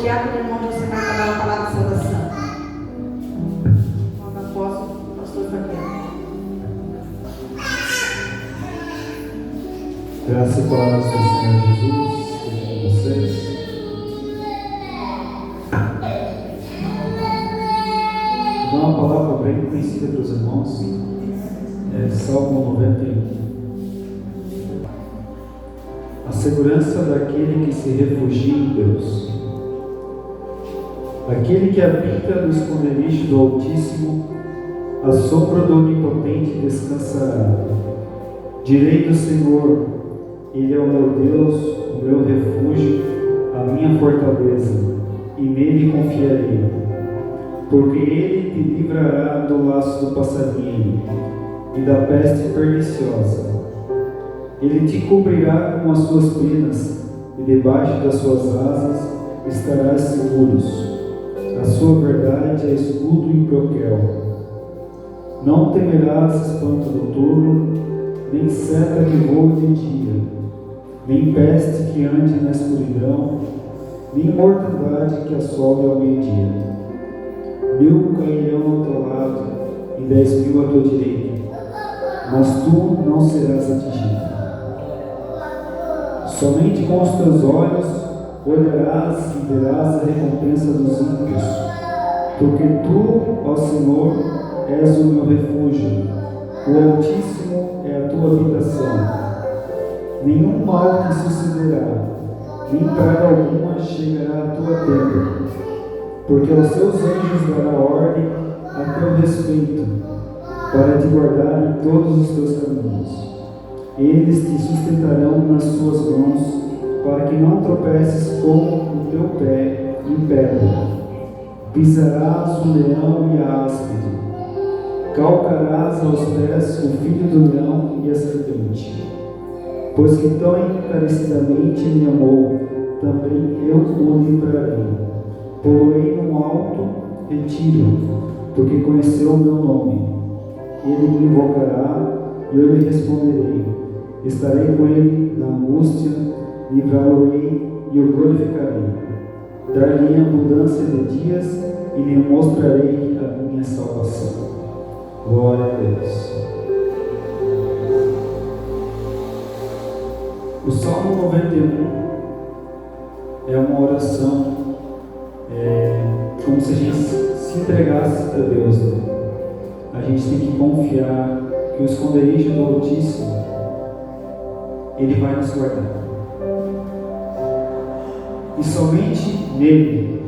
diácono irmão, você vai dar uma palavra de salvação. Quando apóstolo, pastor Fabiano. Graças e paz do Senhor Jesus, seja com vocês. Vou dar uma palavra bem conhecida para os irmãos, Salmo 91. A segurança daquele que se refugia em Deus. Aquele que habita no esconderijo do Altíssimo, à sombra do Onipotente descansará. Direi do Senhor, Ele é o meu Deus, o meu refúgio, a minha fortaleza, e nele confiarei. Porque Ele te livrará do laço do passarinho e da peste perniciosa. Ele te cobrirá com as suas penas, e debaixo das suas asas estarás seguros. A sua verdade é escudo e broquel. Não temerás espanto noturno, nem seta que voe de dia, nem peste que ande na escuridão, nem mortandade que assole ao meio-dia. 1000 cairão ao teu lado e 10.000 à tua direita, mas tu não serás atingido. Somente com os teus olhos olharás e verás a recompensa dos ímpios, porque tu, ó Senhor, és o meu refúgio, o Altíssimo é a tua habitação. Nenhum mal te sucederá, nem praga alguma chegará à tua tenda, porque aos seus anjos dará ordem a teu respeito, para te guardar em todos os teus caminhos. Eles te sustentarão nas suas mãos, para que não tropeces com o teu pé em pedra. Pisarás o leão e a áspide, calcarás aos pés o filho do leão e a serpente. Pois que tão encarecidamente me amou, também eu o livrarei. Poloei num alto retiro, porque conheceu o meu nome. Ele me invocará e eu lhe responderei. Estarei com ele na angústia, livrá-lo-ei e o glorificarei. Dar-lhe abundância de dias e lhe mostrarei a minha salvação. Glória a Deus. O Salmo 91 é uma oração, como se a gente se entregasse a Deus, né? A gente tem que confiar que o esconderijo do Altíssimo, Ele vai nos guardar. E somente nele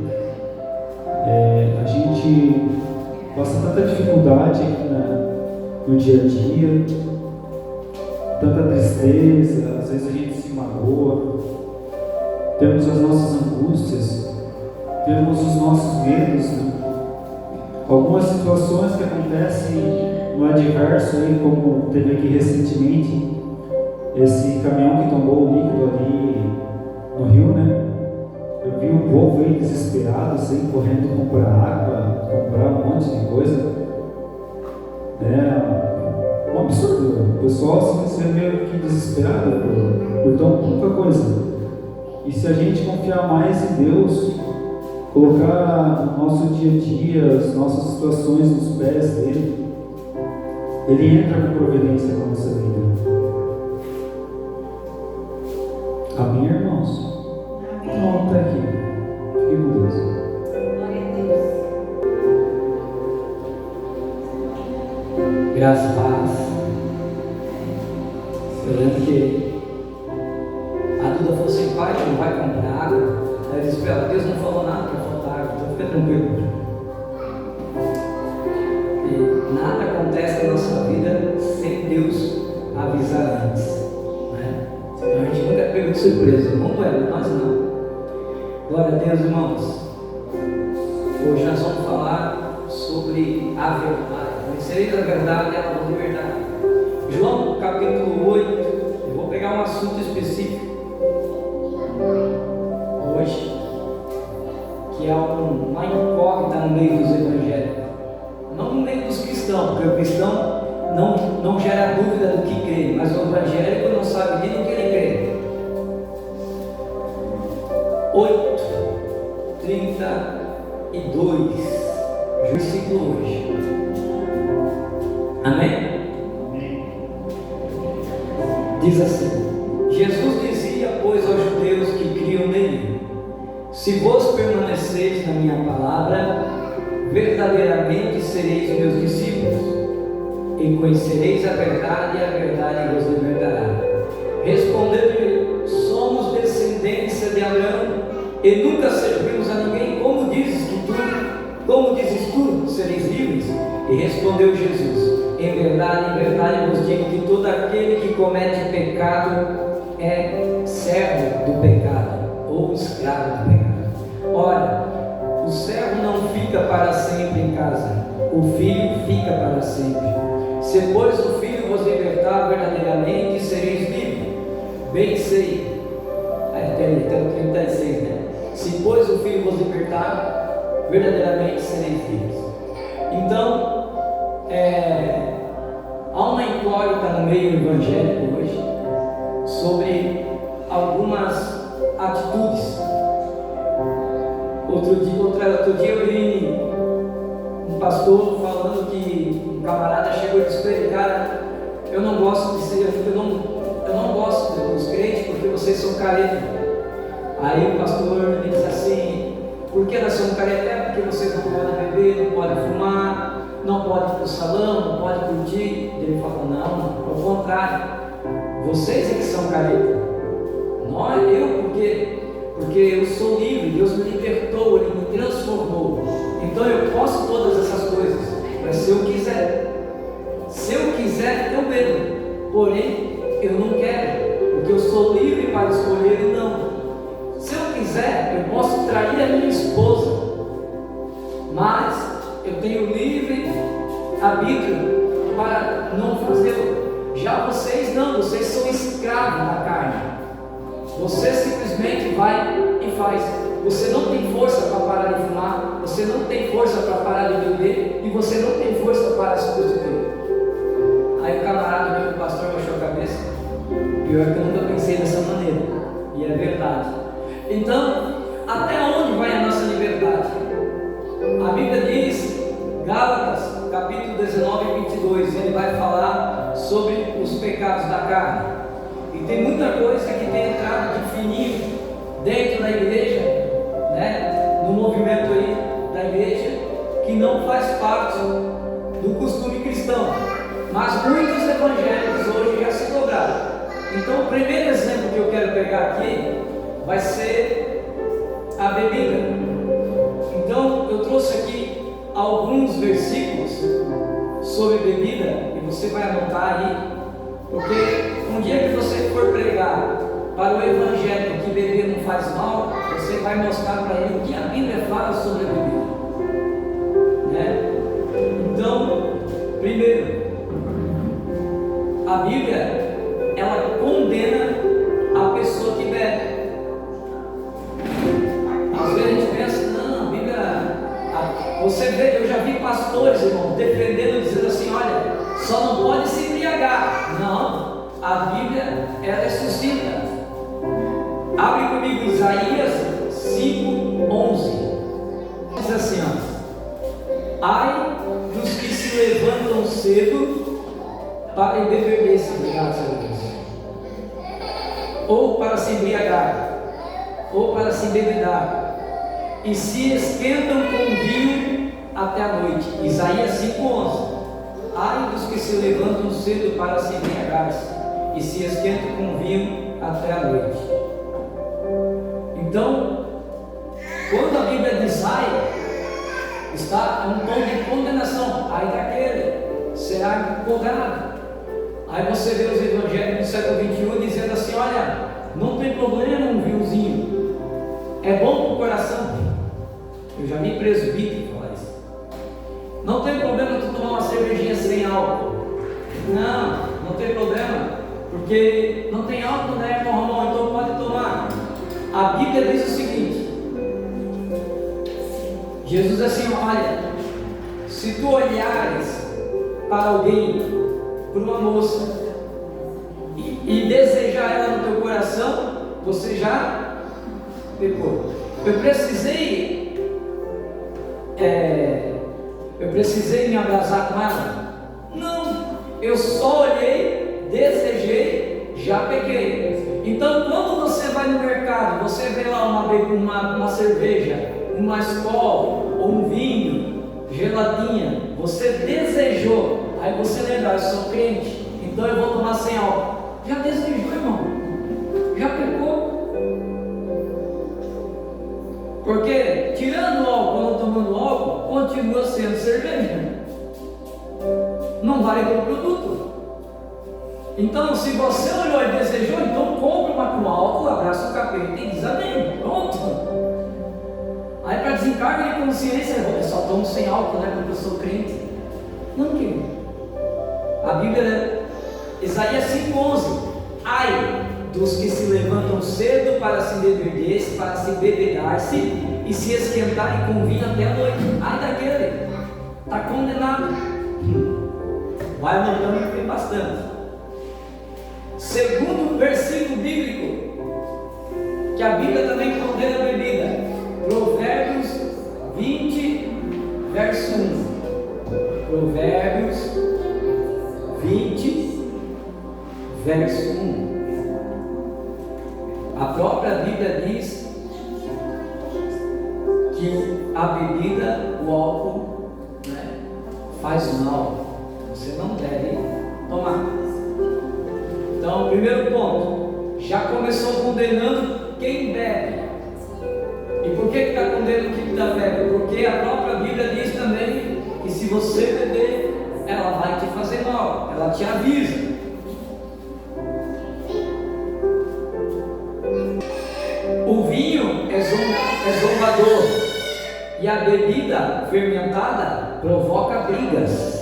a gente passa tanta dificuldade no dia a dia, tanta tristeza, às vezes a gente se magoa, temos as nossas angústias, temos os nossos medos, né? Algumas situações que acontecem no adverso, aí, como teve aqui recentemente, esse caminhão que tombou o líquido ali no rio, né? Eu vi o povo aí desesperado, assim, correndo comprar água, comprar um monte de coisa. Um absurdo. O pessoal se vê meio que desesperado por tão pouca coisa. E se a gente confiar mais em Deus, colocar o nosso dia a dia, as nossas situações nos pés dele, Ele entra com providência na nossa vida. Amém, irmãos? Então, até aqui. Fique com Deus. Glória a Deus. Graças a Deus. Eu lembro que a Duda falou assim: pai, não vai comprar água. Aí eu disse para ela: Deus não falou nada para faltar água, então fica tranquilo. E nada acontece na nossa vida sem Deus avisar antes, né? Então a gente nunca pega de surpresa, não é, nós não. Glória a Deus, irmãos. Hoje nós vamos falar sobre a verdade. Conhecereis a verdade, ela vos libertará. João capítulo 8, eu vou pegar um assunto específico hoje, que é uma incógnita no meio dos evangélicos, não no meio dos cristãos, porque o cristão não gera dúvida do que crê, mas o evangélico não sabe nem do que ele crê. 8:31 versículo hoje. Amém? Diz assim: Jesus dizia, pois, aos judeus que criam nele: se vos permaneceis na minha palavra, verdadeiramente sereis meus discípulos, e conhecereis a verdade, e a verdade vos libertará. Respondeu-lhe: somos descendência de Abraão, e nunca servimos a ninguém. Como dizes tu, sereis livres? E respondeu Jesus: em verdade vos digo que todo aquele que comete pecado é servo do pecado, ou escravo do pecado. Ora, o servo não fica para sempre em casa, o filho fica para sempre. Se, pois, o filho vos libertar, verdadeiramente sereis livres. Bem sei, até o 36, né? Se, pois, o filho vos libertar, verdadeiramente sereis livres. Então, há uma incógnita no meio evangélico hoje sobre algumas atitudes. Outro dia eu vi um pastor falando que um camarada chegou e disse para ele: cara, eu não gosto dos crentes porque vocês são careta. Aí o pastor me disse assim: por que nós somos careta? Porque vocês não podem beber, não podem fumar, não podem ir para o salão, não podem curtir. Ele falou: não, ao contrário, vocês é que são careta. Não é eu, porque eu sou livre, Deus me libertou, Ele me transformou. Então eu posso todas essas coisas, mas se eu quiser, eu bebo. Porém, eu não quero, porque eu sou livre para escolher o não. Se eu quiser, eu posso trair a minha esposa, mas eu tenho livre arbítrio para não fazê-lo. Já vocês não, vocês são escravos da carne. Você simplesmente vai e faz. Você não tem força para parar de fumar, você não tem força para parar de beber, e você não tem força para se prostituir. Aí o camarada meu, o pastor, baixou a cabeça. Pior que eu nunca pensei dessa maneira, e é verdade. Então, até onde vai a nossa liberdade? A Bíblia diz, Gálatas, capítulo 19 e 22, ele vai falar sobre os pecados da carne. E tem muita coisa que tem entrado de fininho dentro da igreja, né? No movimento aí da igreja, que não faz parte do costume cristão. Mas muitos evangélicos hoje já se dobraram. Então, o primeiro exemplo que eu quero pegar aqui vai ser a bebida. Então, eu trouxe aqui alguns versículos sobre bebida, e você vai anotar aí, porque um dia que você for pregar para o evangelho que beber não faz mal, você vai mostrar para ele o que a Bíblia fala sobre a bebida, né? Então, primeiro, a Bíblia, ela condena a pessoa que bebe. Às vezes a gente pensa: não, a Bíblia, você vê, eu já vi pastores, irmão, defendendo, dizendo assim: olha, só não pode se embriagar. Não, a Bíblia, ela é sucinta. Abre comigo Isaías 5:11. Diz assim, ó: ai dos que se levantam cedo para embeber-se, obrigado, Senhor Deus, ou para se embriagar, ou para se embebedar, e se esquentam com vinho até a noite. Isaías 5:11. Ai dos que se levantam cedo para se embriagar-se, e se esquentam com vinho até a noite. Então, quando a Bíblia diz ai, está um tom de condenação. Ai daquele, será empolgado. Aí você vê os evangélicos do século XXI dizendo assim: olha, não tem problema um vinhozinho, é bom para o coração. Eu já vi presbítero falar isso. Não tem problema tu tomar uma cervejinha sem álcool. Não tem problema, porque não tem álcool, né, irmão Ramon? Então pode tomar. A Bíblia diz o seguinte: Jesus diz assim: olha, se tu olhares para alguém, para uma moça, e desejar ela no teu coração, você já pecou. Eu precisei Eu precisei me abraçar com ela? Não, eu só olhei, desejei, já peguei. Então, quando você vai no mercado, você vê lá uma cerveja, uma Skol ou um vinho, geladinha, você desejou, aí você lembra, eu sou crente, então eu vou tomar sem álcool. Já desejou, irmão, já pegou. Porque tirando o álcool ou tomando álcool, continua sendo cerveja, não vale o produto. Então, se você olhou e desejou, então compra uma com álcool, abraça o capeta e diz amém, pronto. Aí, para desencargo de consciência, eu só tomo sem álcool, né? Porque eu sou crente. Não, querido. A Bíblia, Isaías 5,11: ai dos que se levantam cedo para se beber-se, para se bebedar-se e se esquentarem com vinho até a noite. Ai daquele, está condenado. Vai mandando que tem bastante. Segundo versículo bíblico, que a Bíblia também condena a bebida, Provérbios 20, verso 1. Provérbios 20, verso 1. A própria Bíblia diz que a bebida, o álcool, né, faz mal. Você não deve tomar. Então, primeiro ponto, já começou condenando quem bebe. E por que está condenando quem está bebe? Porque a própria Bíblia diz também que se você beber, ela vai te fazer mal, ela te avisa. O vinho é zombador e a bebida fermentada provoca brigas.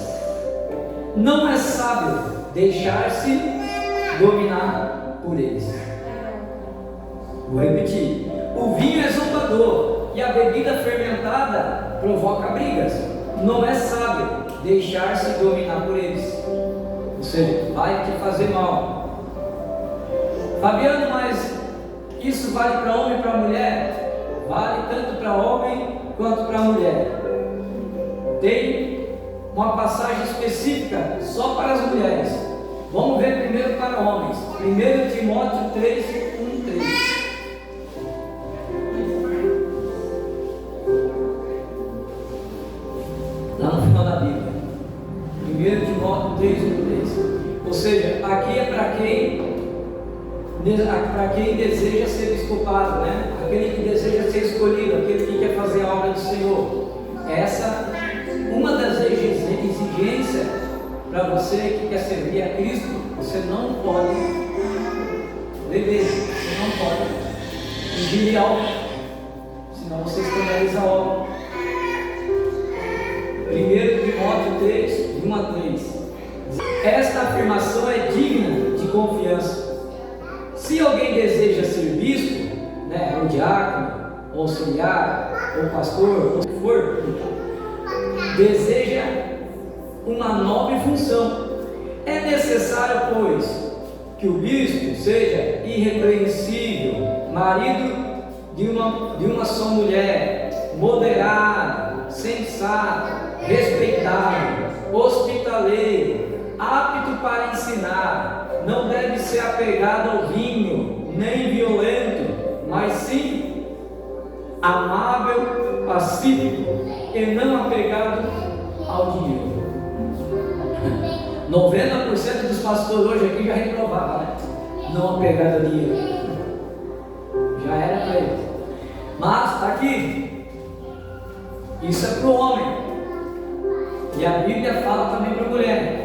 Não é sábio deixar-se dominar por eles. Vou repetir: o vinho é zombador e a bebida fermentada provoca brigas. Não é sábio deixar-se dominar por eles. Ou seja, vai te fazer mal. Fabiano, mas isso vale para homem e para mulher? Vale tanto para homem quanto para mulher. Tem uma passagem específica só para as mulheres. Vamos ver primeiro para homens. 1 Timóteo 3, 1, 3. Lá no final da Bíblia. 1 Timóteo 3, 1, 3. Ou seja, aqui é para quem deseja ser bispopado, né? Aquele que deseja ser escolhido, aquele que quer fazer a obra do Senhor. Essa uma das exigências para você que quer servir a Cristo. Você não pode beber, você não pode ingerir álcool, senão você escandaliza a obra. 1 Timóteo 3, de 1 a 3. Esta afirmação é digna de confiança. Se alguém deseja ser bispo, né, ou diácono, ou auxiliar, ou pastor, ou o que for, deseja uma nobre função. É necessário, pois, que o bispo seja irrepreensível, marido de uma só mulher, moderado, sensato, respeitável, hospitaleiro, apto para ensinar, não deve ser apegado ao vinho, nem violento, mas sim amável, pacífico e não apegado ao dinheiro. 90% dos pastores hoje aqui já reprovavam, né? Não apegado ao dinheiro. Já era para ele. Mas está aqui. Isso é para o homem. E a Bíblia fala também para a mulher.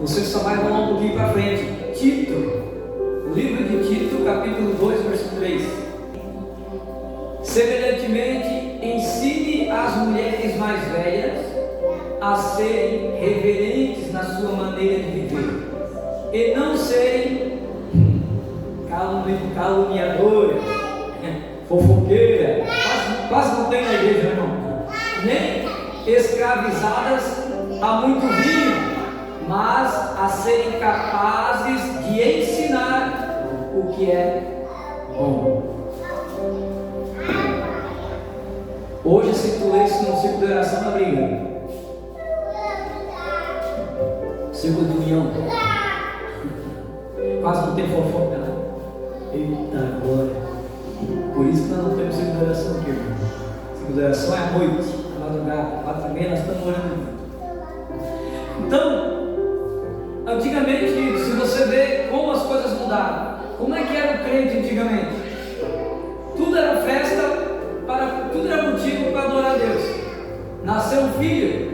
Você só vai rolar um pouquinho para frente. Tito, o livro de Tito, capítulo 2, verso 3. Semelhantemente, ensine as mulheres mais velhas a serem reverentes na sua maneira de viver e não serem caluniadoras, fofoqueiras, quase não tem na igreja, irmão, nem escravizadas a muito vinho, mas a serem capazes de ensinar o que é bom. Hoje, se tu lê isso num círculo de oração, tá brigando. Círculo de união. Quase não tem fofoca, né? Eita, agora. Por isso que nós não temos círculo de oração aqui, irmão. Círculo de oração é à noite, à madrugada, 4h30 nós estamos orando. Então, antigamente, se você vê como as coisas mudaram, como é que era o crente antigamente? Tudo era festa, tudo era motivo para adorar a Deus. Nasceu um filho,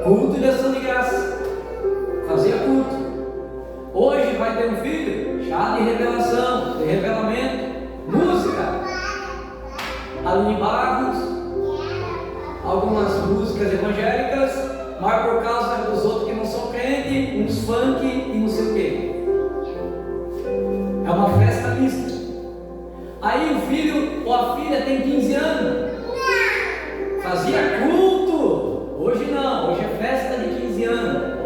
culto de ação de graça, fazia culto. Hoje vai ter um filho, chá de revelação, de revelamento, música, Aline Barros, algumas músicas evangélicas, mas por causa dos outros que não são crentes, uns funk e não sei o quê. É uma festa mista. Aí o filho ou a filha tem 15 anos, fazia culto. Hoje não, hoje é festa de 15 anos.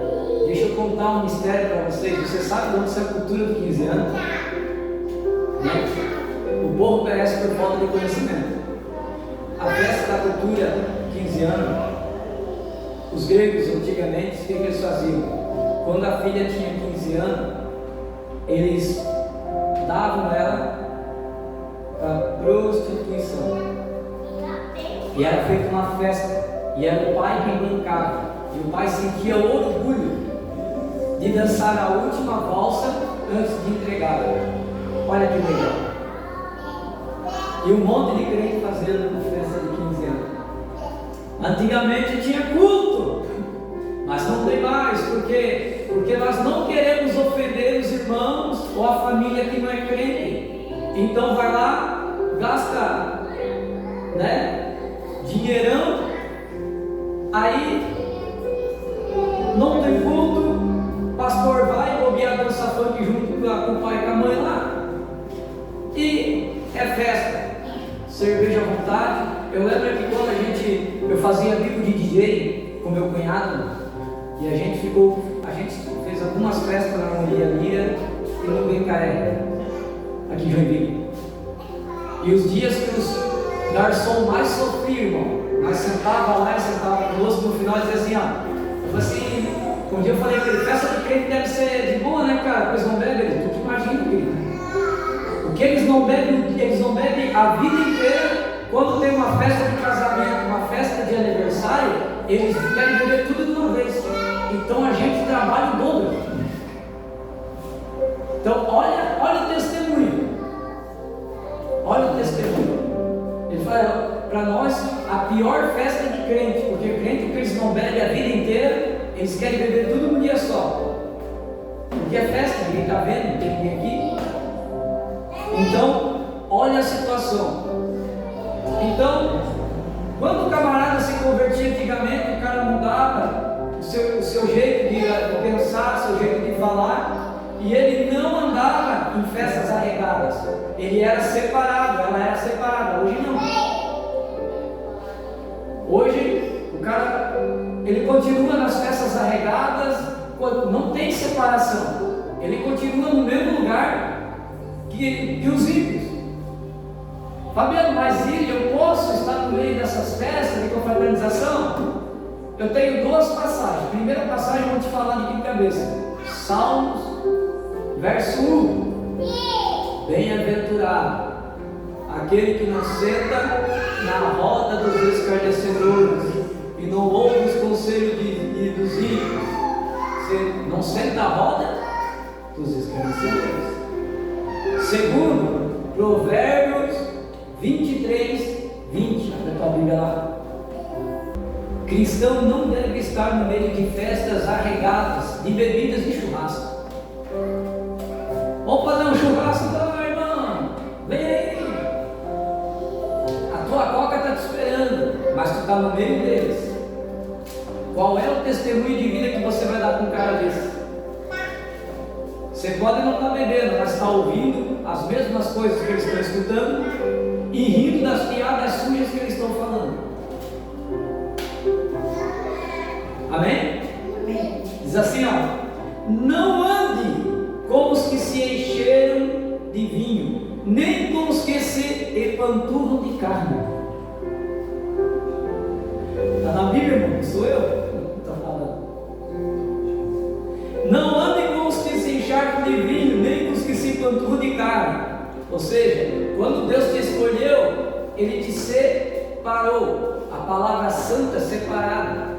Deixa eu contar um mistério para vocês. Você sabe de onde essa cultura de 15 anos? Né? O povo perece por falta de conhecimento. A festa da cultura, 15 anos, os gregos antigamente, o que eles faziam? Quando a filha tinha 15 anos, eles davam ela para prostituição. E era feita uma festa, e era o pai quem bancava. E o pai sentia orgulho de dançar a última valsa antes de entregá-la. Olha que legal. E um monte de crente fazendo festa de 15 anos. Antigamente tinha culto, mas não tem mais, porque nós não queremos ofender os irmãos ou a família que não é crente. Então vai lá, gasta, né, dinheirão, aí não tem culto, o pastor vai bobear dança funk junto com o pai e com a mãe lá, e é festa, cerveja à vontade. Eu lembro que quando eu fazia bico de DJ com meu cunhado, e a gente fez algumas festas na Maria Mira e no Bencaé, aqui em Joinville. E os dias que os garçons mais sofriam, irmão, nós sentava lá e sentava conosco, no final eles diziam assim, eu falei assim, um dia eu falei para ele, festa de crente deve ser de boa, né, cara? Pois não bebe, ele, tu que imagina, querido. O que eles não bebem a vida inteira. Quando tem uma festa de casamento, uma festa de aniversário, eles querem beber tudo de uma vez. Então a gente trabalha o dobro. Então olha o testemunho. Olha o testemunho. Ele fala, para nós, a pior festa de crente, porque crente que eles não bebem a vida inteira, eles querem beber tudo num dia só. Porque é festa, ninguém está vendo, não tem ninguém aqui. Então, olha a situação. Então, quando o camarada se convertia antigamente, o cara mudava o seu jeito de pensar, o seu jeito de falar, e ele não andava em festas arregadas. Ele era separado, ela era separada. Hoje não. Hoje, o cara, ele continua nas festas arregadas, não tem separação. Ele continua no mesmo lugar que os ímpios. Fabiano, mas eu posso estar no meio dessas festas de confraternização? Eu tenho duas passagens. Primeira passagem eu vou te falar de cabeça. Salmos, verso 1. Bem-aventurado aquele que não senta na roda dos escarnecedores e não ouve os conselhos dos ímpios. Você não senta na roda dos escarnecedores. Segundo, Provérbios 23, 20. Abre a tua Bíblia lá. Cristão não deve estar no meio de festas arregadas, de bebidas de churrasco. Vamos fazer um churrasco, então, irmão. Vem aí. A tua coca está te esperando, mas tu está no meio deles. Qual é o testemunho de vida que você vai dar com um cara desse? Você pode não estar bebendo, mas está ouvindo as mesmas coisas que eles estão escutando e rindo das piadas sujas que eles estão falando. Amém? Amém. Diz assim, ó: não ande com os que se encheram de vinho, nem com os que se empanturram de carne. panturro de carne. Ou seja, quando Deus te escolheu, Ele te separou. A palavra santa é separada.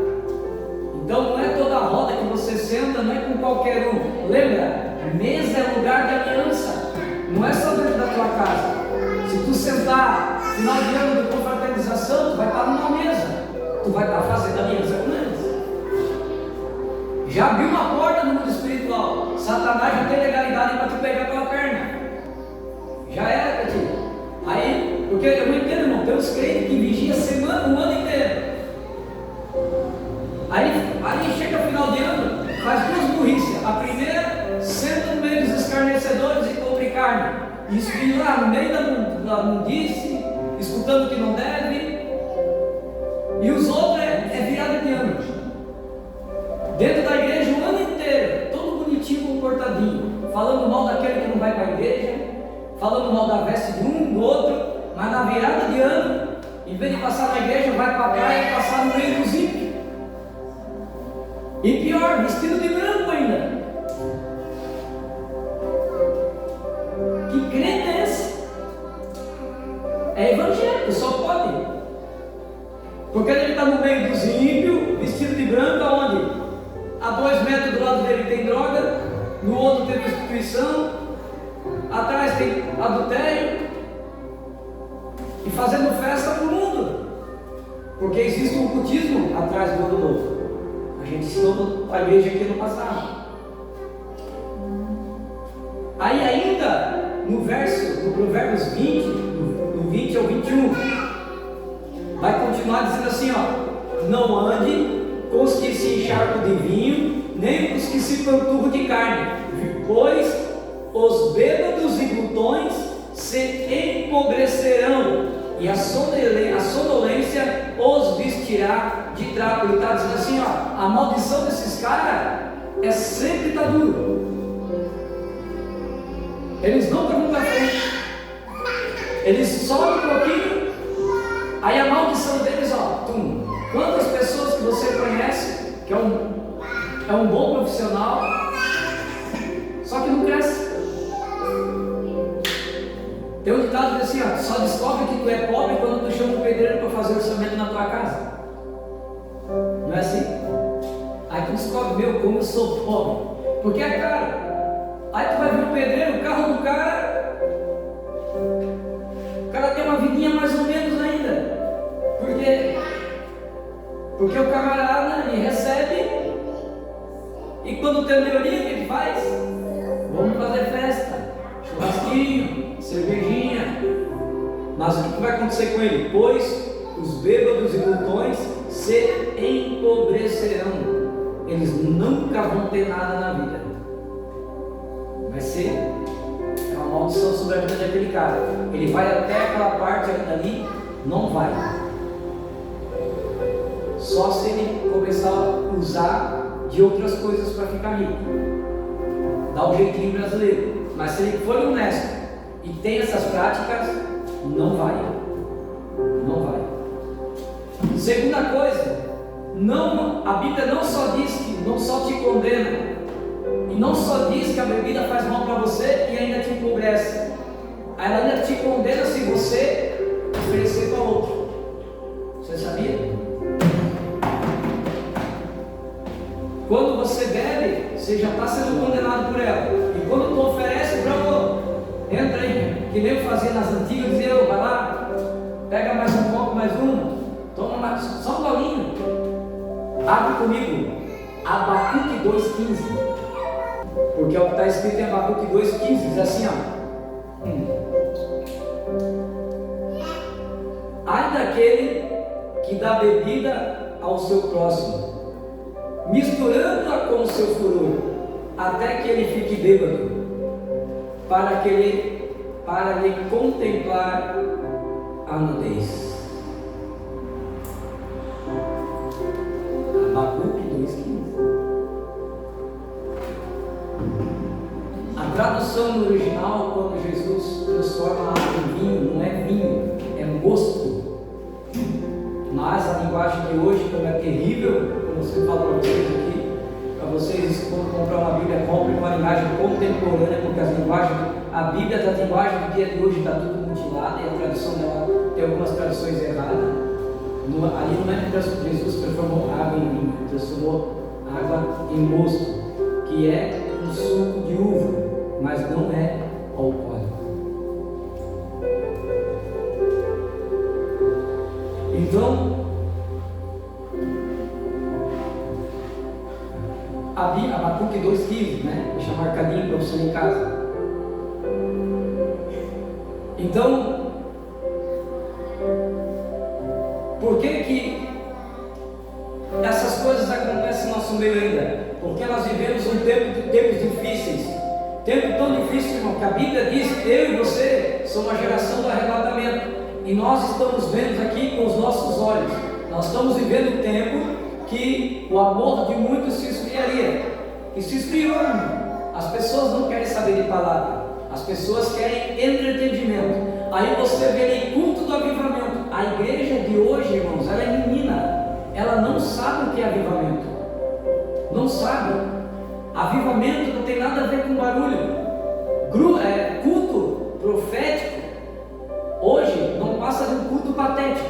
Então não é toda roda que você senta, não é com qualquer um. Lembra? Mesa é lugar de aliança. Não é só dentro da tua casa. Se tu sentar final de ano de confraternização, tu vai estar numa mesa. Tu vai estar fazendo aliança com eles. Já abriu uma porta no mundo espiritual. Satanás já tem legalidade para te pegar pela perna. Já era para ti. Aí, porque eu não entendo, irmão. Tem uns crentes que vigia semana, um ano inteiro. Aí chega o final de ano, faz duas burrices. A primeira, senta no meio dos escarnecedores e compra carne. E isso lá no meio da mundice, escutando o que não deve. E os outros é virada de ano. Dentro da igreja o ano inteiro, todo bonitinho, comportadinho, falando mal daquele que não vai para a igreja, falando mal da veste de um do outro, mas na virada de ano, em vez de passar na igreja, vai para a praia e passar no meio dos ímpios. E pior, vestido de branco ainda. Que crente é esse? É evangélico, só pode. Porque ele está no meio dos ímpios, vestido de branco, aonde? A 2 metros do lado dele tem droga, no outro tem prostituição, atrás tem adultério, e fazendo festa para o mundo. Porque existe um cultismo atrás do ano novo. A gente ensinou a igreja aqui no passado. Aí ainda, no Provérbios 20, do 20 ao 21, vai continuar dizendo assim, ó: não ande com os que se encharcam de vinho, nem com os que se panturram de carne, pois os bêbados e glutões se empobrecerão, e a sonolência os vestirá de trapo. Ele está dizendo assim, ó, a maldição desses caras é sempre estar duro. Eles nunca vão para frente. Eles sobem um pouquinho, aí a maldição deles, ó, tum. Quantas pessoas que você conhece, que é um bom profissional, só que não cresce. Tem um ditado que diz assim, ó, só descobre que tu é pobre quando tu chama um pedreiro para fazer orçamento na tua casa. Não é assim? Aí tu descobre, meu, como eu sou pobre. Porque é caro. Aí tu vai ver o pedreiro, o carro do cara, o cara tem uma vidinha mais ou menos ainda. Porque o camarada, ele recebe, e quando tem melhoria, o que ele faz? Vamos fazer festa, churrasquinho, cervejinha. Mas o que vai acontecer com ele? Pois os bêbados e glutões se empobrecerão. Eles nunca vão ter nada na vida. Vai ser uma maldição sobre a vida daquele cara. Ele vai até aquela parte ali, não vai. Só se ele começar a usar de outras coisas para ficar rico. Dá um jeitinho brasileiro. Mas se ele for honesto e tem essas práticas, não vai. Não vai. Segunda coisa, a Bíblia não só te condena, e não só diz que a bebida faz mal para você e ainda te empobrece. Ela ainda te condena se você oferecer para outro. Você sabia? Quando você bebe, você já está sendo condenado por ela. E quando tu oferece para o outro, entra aí, que nem eu fazia nas antigas, dizia eu, vai lá, pega mais um copo, mais um, toma mais, só um golinho. Abre comigo, Abacuque 2,15. Porque é o que está escrito em Abacuque 2,15, diz assim, ó. Ai daquele que dá bebida ao seu próximo, misturando-a com o seu furor, até que ele fique bêbado, para lhe contemplar a nudez. Abacuque 2,15. A tradução no original, quando Jesus transforma a água em vinho, não é vinho, é mosto. Mas a linguagem de hoje, como é terrível, como você fala para vocês aqui, para vocês, quando comprar uma Bíblia, comprem uma linguagem contemporânea, porque a Bíblia da linguagem do dia de hoje está tudo mutilada e a tradução dela tem algumas traduções erradas. Ali não é que Jesus transformou água em vinho, transformou água em mosto, que é um suco de uva, mas não é alcoólico. Então, Abacuque 2,15, né? Deixa marcadinho para você em casa. Então, por que essas coisas acontecem no nosso meio ainda? Porque nós vivemos um tempos difíceis. Tempo tão difícil, irmão, que a Bíblia diz que eu e você somos uma geração do arrebatamento. E nós estamos vendo aqui com os nossos olhos. Nós estamos vivendo um tempo que o amor de muitos se esfriaria. E se esfriou. As pessoas não querem saber de palavra. As pessoas querem entretenimento. Aí você vê aí culto do avivamento. A igreja de hoje, irmãos, ela é menina. Ela não sabe o que é avivamento. Não sabe. Avivamento não tem nada a ver com barulho. Culto profético hoje não passa de um culto patético.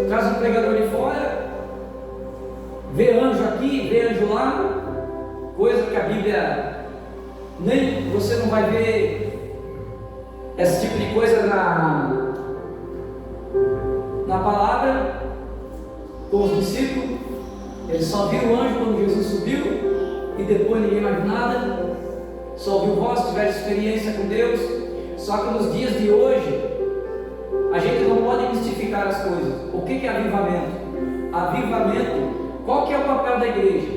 Traz um pregador de fora, vê anjo aqui, vê anjo lá, coisa que a Bíblia nem você não vai ver esse tipo de coisa na palavra. Com os discípulos, eles só viram o anjo quando Jesus subiu e depois ninguém mais viu nada, só ouviu voz, tiveram experiência com Deus. Só que nos dias de hoje a gente não pode mistificar as coisas. O que é avivamento? Avivamento, qual que é o papel da igreja?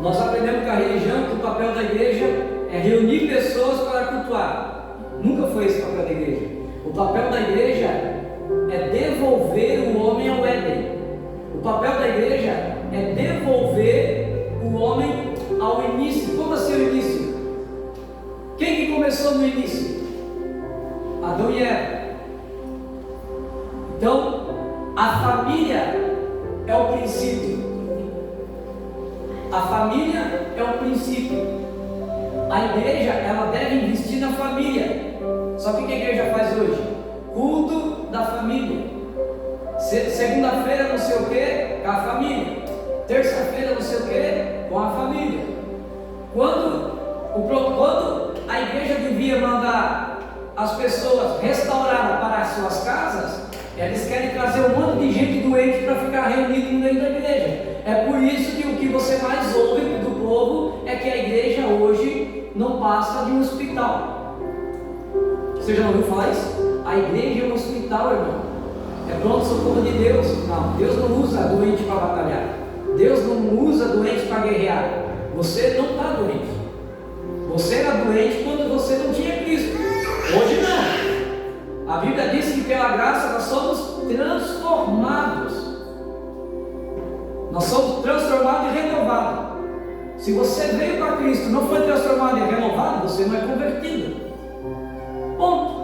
Nós aprendemos com a religião que o papel da igreja é reunir pessoas para cultuar. Nunca foi esse o papel da igreja. O papel da igreja é devolver o homem ao Éden. O papel da igreja é devolver o homem ao início. Como assim o início? Quem que começou no início? Adão e Eva. Então, a família é o princípio. A família é o princípio. A igreja, ela deve investir na família. Só que o que a igreja faz hoje? Culto da família. Segunda-feira não sei o que, com a família. Terça-feira não sei o que, com a família. Quando a igreja devia mandar as pessoas restauradas para as suas casas, eles querem trazer um monte de gente doente para ficar reunido no meio da igreja. É por isso que o que você mais ouve do povo é que a igreja hoje não passa de um hospital. Você já ouviu falar isso? A igreja é um hospital, irmão. É pronto-socorro de Deus. Não, Deus não usa doente para batalhar. Deus não usa doente para guerrear. Você não está doente. Você era doente quando você não tinha Cristo. Hoje não. A Bíblia diz que pela graça nós somos transformados. Nós somos transformados e renovados. Se você veio para Cristo, não foi transformado e renovado, você não é convertido. Ponto.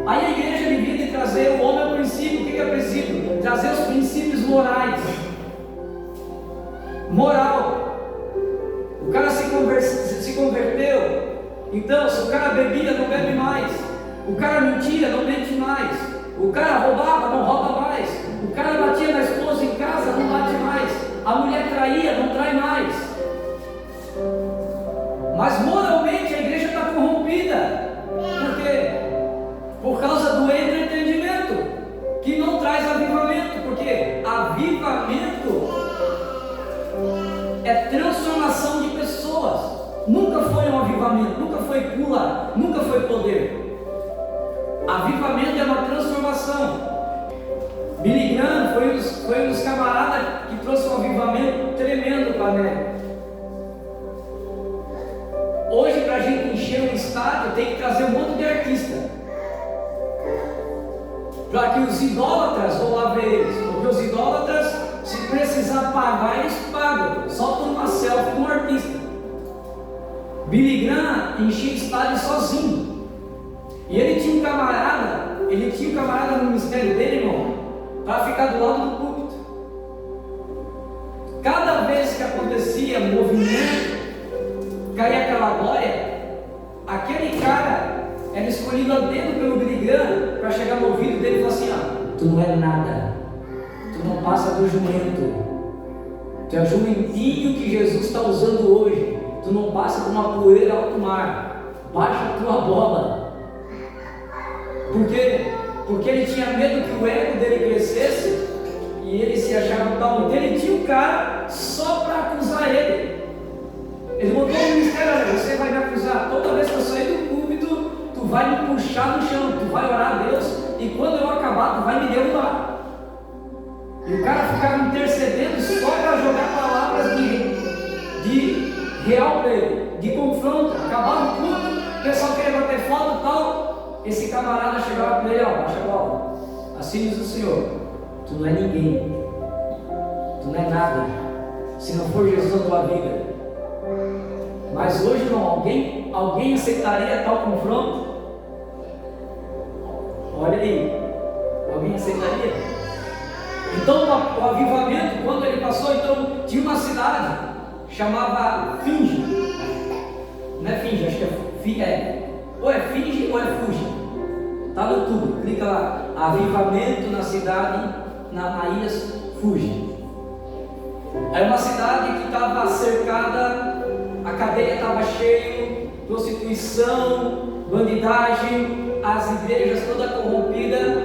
Aí a igreja devia de trazer o homem ao princípio. O que é princípio? Trazer os princípios morais. Moral. O cara se converteu. Então, se o cara bebia, não bebe mais. O cara mentia, não mente mais. O cara roubava, não rouba mais. O cara batia na esposa em casa, não bate mais. A mulher traía, não trai mais. Mas moralmente a igreja está corrompida. Por quê? Por causa do entretenimento, que não traz avivamento. Porque avivamento é transformação de pessoas. Nunca foi um avivamento, nunca foi pula, nunca foi poder. Avivamento é uma transformação. Billy Graham foi um dos camaradas que trouxe um avivamento tremendo para a América. Hoje, para a gente encher um estádio, tem que trazer um monte de artista, para que os idólatras vão lá ver eles. Porque os idólatras, se precisar pagar, eles pagam. Soltam uma selfie com um artista. Billy Graham enchia estádio sozinho. E ele tinha um camarada no ministério dele, irmão, para ficar do lado do púlpito. cada vez que acontecia movimento, caía aquela glória, aquele cara era escolhido a dedo pelo Billy para chegar no ouvido dele e falar assim: ó, tu não é nada, tu não passa do jumento, tu é o jumentinho que Jesus está usando hoje, tu não passa de uma poeira alto mar, baixa a tua bola. Por quê? Porque ele tinha medo que o ego dele crescesse e ele se achava tal. Então ele tinha um cara só para acusar ele. Ele montou um ministério: olha, você vai me acusar, toda vez que eu sair do púlpito, tu vai me puxar no chão, tu vai orar a Deus, e quando eu acabar, tu vai me derrubar. E o cara ficava intercedendo só para jogar palavras de real para ele, de confronto. Acabava o culto, o pessoal queria bater foto e tal. Esse camarada chegava para ele: ó, baixa a bola, assim diz o Senhor, tu não é ninguém, tu não é nada, se não for Jesus na tua vida. Mas hoje não, alguém aceitaria tal confronto? Olha aí, alguém aceitaria? Então o avivamento, quando ele passou, então tinha uma cidade, chamava Finge, não é Finge, acho que ou é Finge ou é Fuji, está no YouTube, clica lá, avivamento na cidade, na ilha Fuji. Era uma cidade que estava cercada, a cadeia estava cheia, prostituição, bandidagem, as igrejas toda corrompida.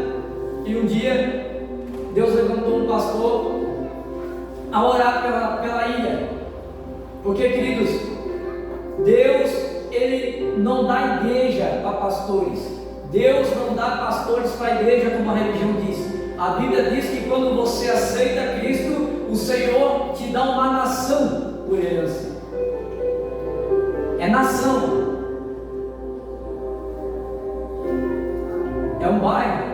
E um dia Deus levantou um pastor a orar pela ilha, porque, queridos, Deus, Ele não dá igreja para pastores, Deus não dá pastores para a igreja, como a religião diz. A Bíblia diz que quando você aceita Cristo, o Senhor te dá uma nação por herança. É nação, é um bairro.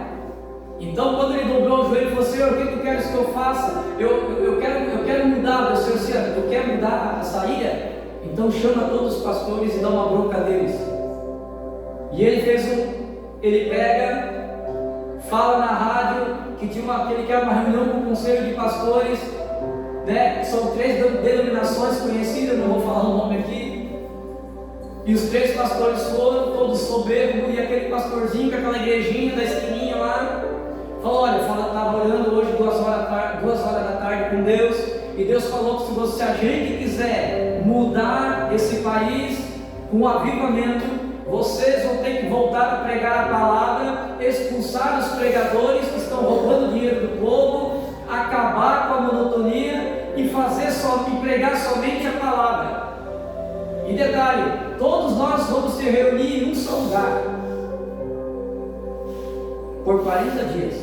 Então, quando ele dobrou o joelho e falou: Senhor, o que tu queres que eu faça? Eu quero mudar, o Senhor disse: tu quer mudar essa ilha? Então chama todos os pastores e dá uma bronca deles. E ele pega, fala na rádio que ele quer uma reunião com o conselho de pastores, né? São 3 denominações conhecidas, não vou falar o nome aqui. E os 3 pastores foram, todos soberbos, e aquele pastorzinho com aquela igrejinha da esquininha lá, falou: olha, estava orando hoje 2 horas da tarde com Deus, e Deus falou que se a gente quiser mudar esse país com um avivamento, vocês vão ter que voltar a pregar a palavra, expulsar os pregadores que estão roubando dinheiro do povo, acabar com a monotonia e pregar somente a palavra. E detalhe, todos nós vamos se reunir em um só lugar por 40 dias.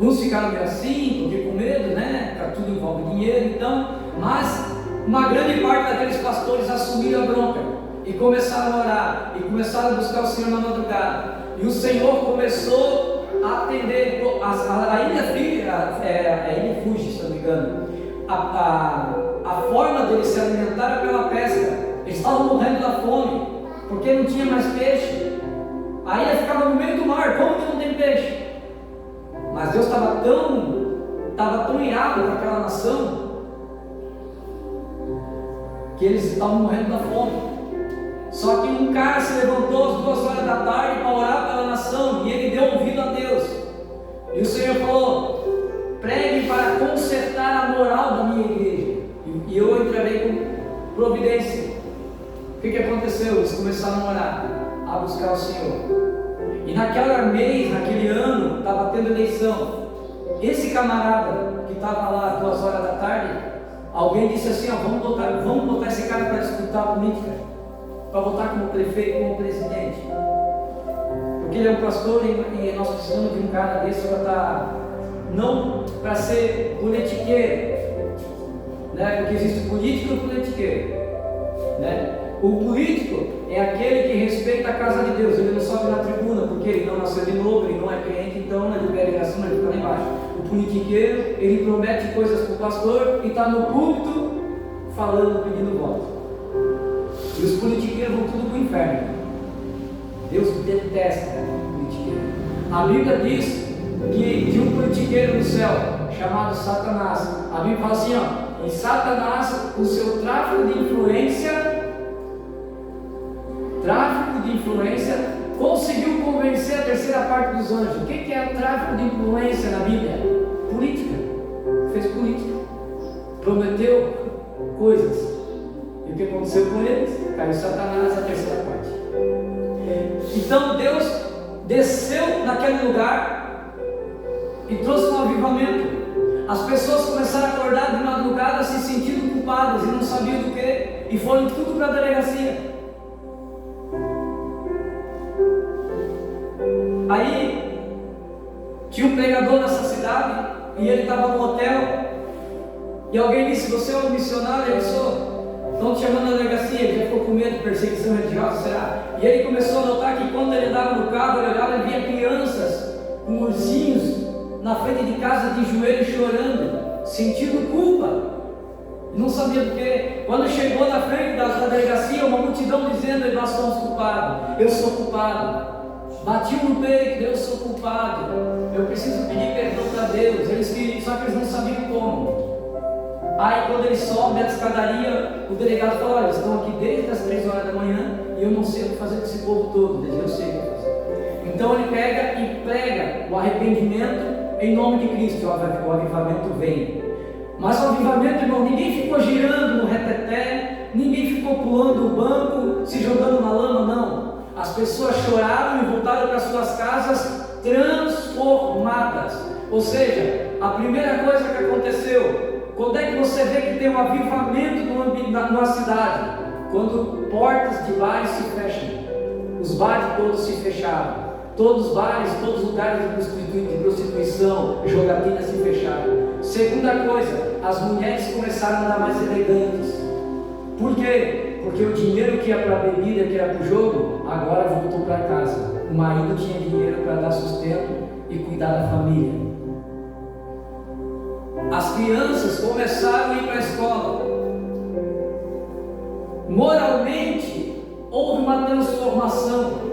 Uns ficaram meio assim, porque com medo, né? Porque tudo envolve dinheiro, então. Mas uma grande parte daqueles pastores assumiram a bronca e começaram a orar e começaram a buscar o Senhor na madrugada. E o Senhor começou a atender a ilha Fuji, se não me engano. A forma deles se alimentar era pela pesca. Eles estavam morrendo da fome, porque não tinha mais peixe. A ilha ficava no meio do mar, como que não tem peixe? Mas Deus estava tão irado com aquela nação, que eles estavam morrendo da fome. Só que um cara se levantou às 2 horas da tarde para orar pela nação, e ele deu ouvido a Deus. E o Senhor falou: pregue para consertar a moral da minha igreja. E eu entrarei com providência. O que aconteceu? Eles começaram a orar, a buscar o Senhor. E naquele ano, estava tendo eleição. Esse camarada que estava lá às 2 horas da tarde, alguém disse assim: ó, vamos botar esse cara para disputar a política, para votar como prefeito, como presidente. Porque ele é um pastor e nós precisamos de um cara desse para estar, não para ser politiqueiro, né? Porque existe político e politiqueiro, né? O político é aquele que respeita a casa de Deus, ele não sobe na tribuna porque ele não nasceu de novo, ele não é crente, então ele pega ligação, ele fica lá embaixo. O politiqueiro, ele promete coisas para o pastor e está no púlpito falando, pedindo voto. E os politiqueiros vão tudo para o inferno. Deus detesta politiqueiro. A Bíblia diz que tinha um politiqueiro no céu chamado Satanás. A Bíblia fala assim, ó, e Satanás, o seu tráfico de influência, conseguiu convencer a terceira parte dos anjos. O que é tráfico de influência na Bíblia? Política. Fez política. Prometeu coisas. E o que aconteceu com eles? Caiu Satanás, a terceira parte. Então Deus desceu naquele lugar e trouxe um avivamento. As pessoas começaram a acordar de madrugada se sentindo culpadas e não sabiam do que, e foram tudo para a delegacia. Aí tinha um pregador nessa cidade e ele estava no hotel e alguém disse: você é um missionário? Eu sou. Estão te chamando na delegacia. Ele já ficou com medo de perseguição religiosa, será? E ele começou a notar que quando ele andava no carro, ele olhava e via crianças com ursinhos na frente de casa de joelhos chorando, sentindo culpa, não sabia do que. Quando chegou na frente da delegacia, uma multidão dizendo: nós somos culpados, eu sou culpado. Batiam no peito: eu sou culpado, eu preciso pedir perdão para Deus. Só que eles não sabiam como. Aí quando ele sobe a escadaria, o delegado fala: olha, eles estão aqui desde as 3 horas da manhã e eu não sei o que fazer com esse povo todo. Ele diz: eu sei o que fazer. Então ele pega e prega o arrependimento em nome de Cristo. O avivamento vem. Mas o avivamento, irmão, ninguém ficou girando no reteté, ninguém ficou pulando o banco, se jogando na lama, não. As pessoas choraram e voltaram para suas casas transformadas. Ou seja, a primeira coisa que aconteceu, quando é que você vê que tem um avivamento numa cidade? Quando portas de bares se fecham. Os bares todos se fecharam. Todos os bares, todos os lugares de prostituição, jogatina se fecharam. Segunda coisa, as mulheres começaram a andar mais elegantes. Por quê? Porque o dinheiro que ia para a bebida, que era para o jogo, agora voltou para casa. O marido tinha dinheiro para dar sustento e cuidar da família. As crianças começaram a ir para a escola. Moralmente, houve uma transformação.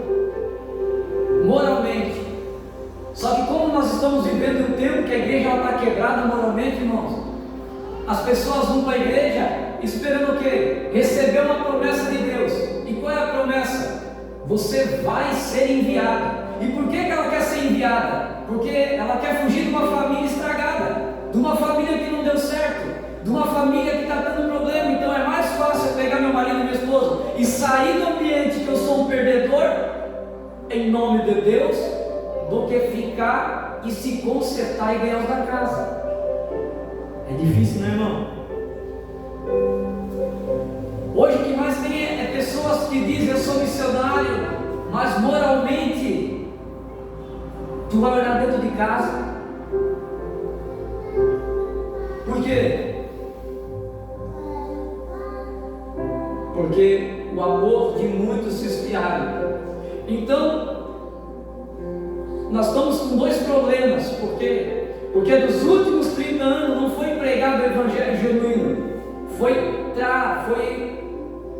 Moralmente. Só que como nós estamos vivendo um tempo que a igreja está quebrada moralmente, irmãos, as pessoas vão para a igreja esperando o quê? Receber uma promessa de Deus. E qual é a promessa? Você vai ser enviado. E por que ela quer ser enviada? Porque ela quer fugir de uma família estragada, de uma família que não deu certo, de uma família que está dando problema. Então é mais fácil eu pegar meu marido e minha esposa e sair do ambiente que eu sou um perdedor, em nome de Deus, do que ficar e se consertar e ganhar os da casa. É difícil, né, irmão? Hoje o que mais tem é pessoas que dizem: eu sou missionário, mas moralmente tu vai olhar dentro de casa. Por quê? Porque o amor de muitos se esfriaram. Então nós estamos com dois problemas. Por quê? Porque dos últimos 30 anos não foi pregado o evangelho genuíno, foi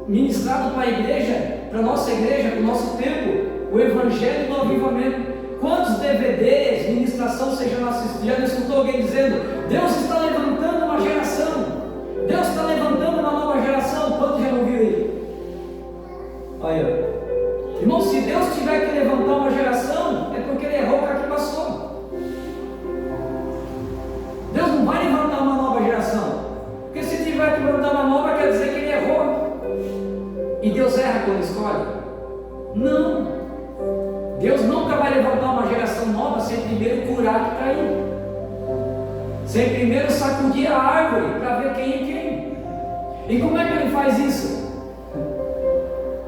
ministrado para a igreja, para a nossa igreja, para o nosso tempo, o evangelho do avivamento. Quantos DVDs, ministração você já assistiu? Já escutou alguém dizendo: Deus está levantando uma geração, Deus está levantando uma nova geração? Quantos já ouviram ele? Olha, irmão, se Deus tiver que levantar uma geração, é porque ele errou com a que passou. Deus não vai levantar uma nova geração, porque se tiver que levantar uma nova, quer dizer que ele errou. E Deus erra quando escolhe? Não. Deus nunca vai levantar uma geração nova sem primeiro curar a que caiu, sem primeiro sacudir a árvore para ver quem é quem. E como é que ele faz isso?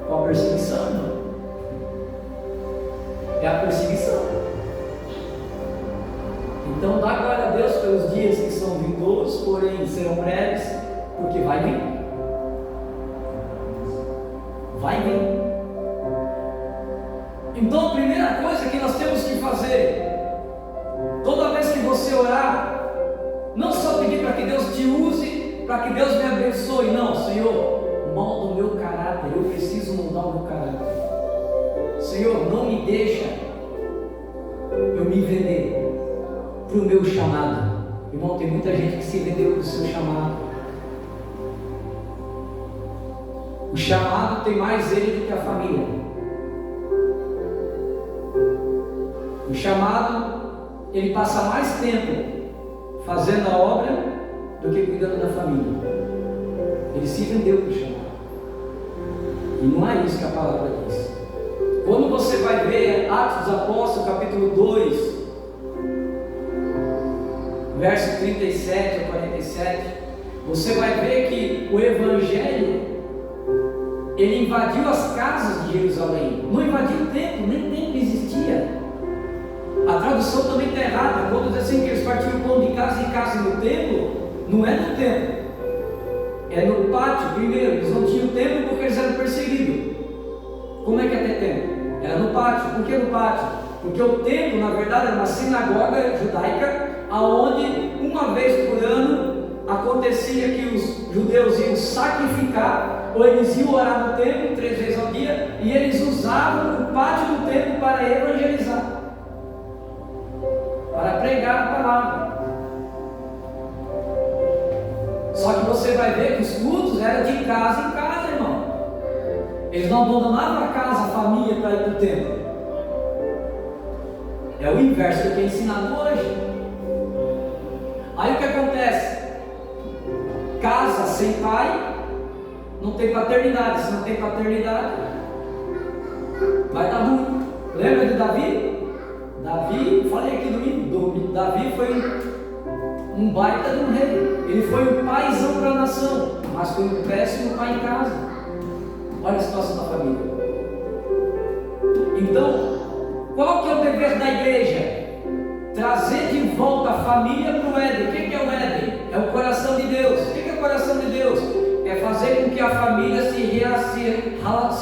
Com a perseguição, irmão. É a perseguição. Então dá glória a Deus pelos dias que são vindouros, porém serão breves, porque vai vir. Vai vir. Então a primeira coisa que nós temos que fazer, toda vez que você orar, não só pedir para que Deus te use, para que Deus me abençoe. Não, Senhor, molda o meu caráter, eu preciso mudar o meu caráter. Senhor, não me deixa eu me vender para o meu chamado. Irmão, tem muita gente que se vendeu do seu chamado. O chamado tem mais ele do que a família. O chamado, ele passa mais tempo fazendo a obra do que cuidando da família. Ele se vendeu para o chamado. E não é isso que a palavra diz. Quando você vai ver Atos dos Apóstolos, capítulo 2, verso 37 a 47, você vai ver que o Evangelho, ele invadiu as casas de Jerusalém. Não invadiu o templo, nem templo existia. A tradução também está errada. Quando diz assim que eles partiam o pão de casa em casa no templo, não é no templo, é no pátio primeiro. Eles não tinham templo porque eles eram perseguidos. Como é que é ter templo? Era no pátio. Por que no pátio? Porque o templo, na verdade, era uma sinagoga judaica, aonde uma vez por ano acontecia que os judeus iam sacrificar, ou eles iam orar no templo 3 vezes ao dia, e eles usavam o pátio do templo para evangelizar, para pregar a palavra. Só que você vai ver que os cultos eram de casa em casa, irmão. Eles não abandonavam a casa, a família, para ir para o templo. É o inverso do que é ensinado hoje. Aí o que acontece? Casa sem pai não tem paternidade. Se não tem paternidade, vai dar ruim. Lembra de Davi? Davi, falei aqui domingo, Davi foi um baita de um rei. Ele foi um paizão para a nação, mas foi um péssimo pai em casa. Olha a situação da família. Então, qual que é o dever da igreja? Trazer de volta a família para o Éden. O que é o Éden? É o coração de Deus. O que é o coração de Deus? É fazer com que a família se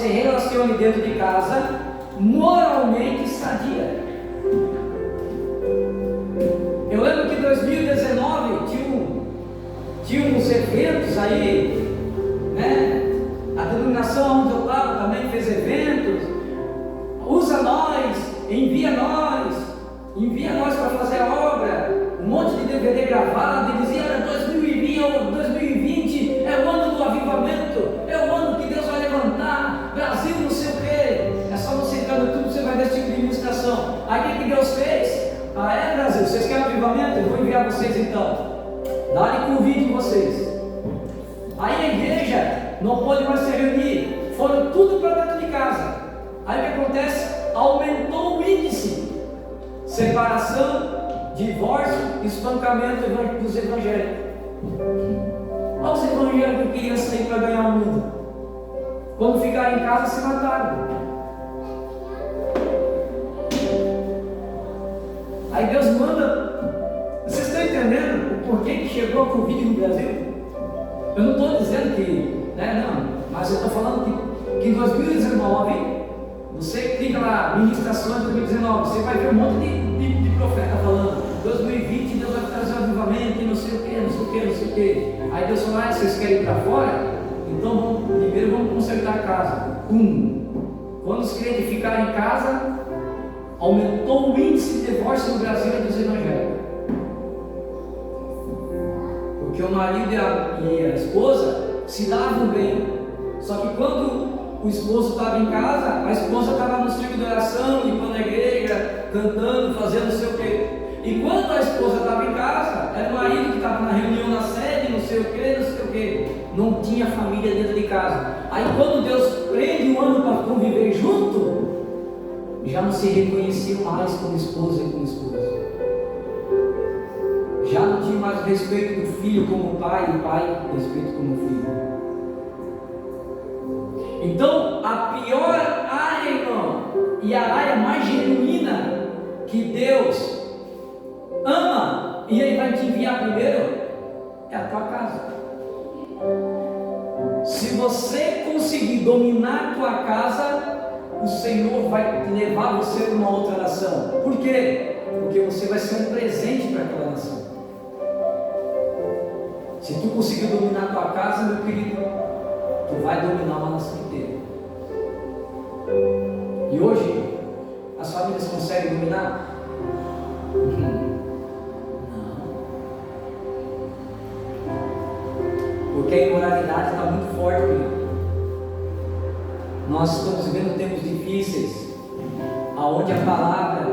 relacione dentro de casa moralmente sadia. Eu lembro que em 2019 tinha uns eventos aí, né? A denominação onde eu estava também fez eventos. Usa nós, envia nós para fazer a obra. Um monte de DVD gravado, e dizia: 2020 é o ano do avivamento, é o ano que Deus vai levantar, Brasil não sei o quê. É só você entrar no YouTube, você vai ver esse tipo de ministração. Aí o que Deus fez? Ah, é, Brasil, vocês querem avivamento? Eu vou enviar vocês então. Dá-lhe convite em vocês. Aí a igreja não pôde mais se reunir, foram tudo para dentro de casa. Aí o que acontece? Aumentou o índice: separação, divórcio, espancamento dos evangélicos. Olha os evangélicos que queriam sair para ganhar o mundo. Quando ficaram em casa, se mataram. Aí Deus manda. Vocês estão entendendo o porquê que chegou a Covid no Brasil? Eu não estou dizendo que, não, mas eu estou falando que em 2019, você clica lá, ministrações de 2019, você vai ver um monte de profeta falando: 2020 Deus vai trazer um avivamento e não sei o que, não sei o que, não sei o que. Aí Deus falou: vocês querem ir para fora? Então primeiro vamos consertar a casa. Quando os crentes ficarem em casa, aumentou o índice de divórcio no Brasil e dos evangélicos. Porque o marido e a esposa se davam bem. Só que quando o esposo estava em casa, a esposa estava no círculo de oração, limpando a igreja, cantando, fazendo não sei o quê. E quando a esposa estava em casa, era o marido que estava na reunião na sede, não sei o quê, não sei o quê. Não tinha família dentro de casa. Aí quando Deus prende um ano para conviver junto, já não se reconheciam mais como esposa e como esposo. Já não tinha mais o respeito do filho como pai e o pai o respeito como filho. Então, a pior área, irmão, e a área mais genuína que Deus ama, e Ele vai te enviar primeiro, é a tua casa. Se você conseguir dominar a tua casa, o Senhor vai levar você para uma outra nação. Por quê? Porque você vai ser um presente para aquela nação. Se tu conseguir dominar a tua casa, meu querido, tu vai dominar uma nação inteira. E hoje, as famílias conseguem dominar? Não. Porque a imoralidade está muito forte, querido. Nós estamos vivendo tempos difíceis, aonde a palavra,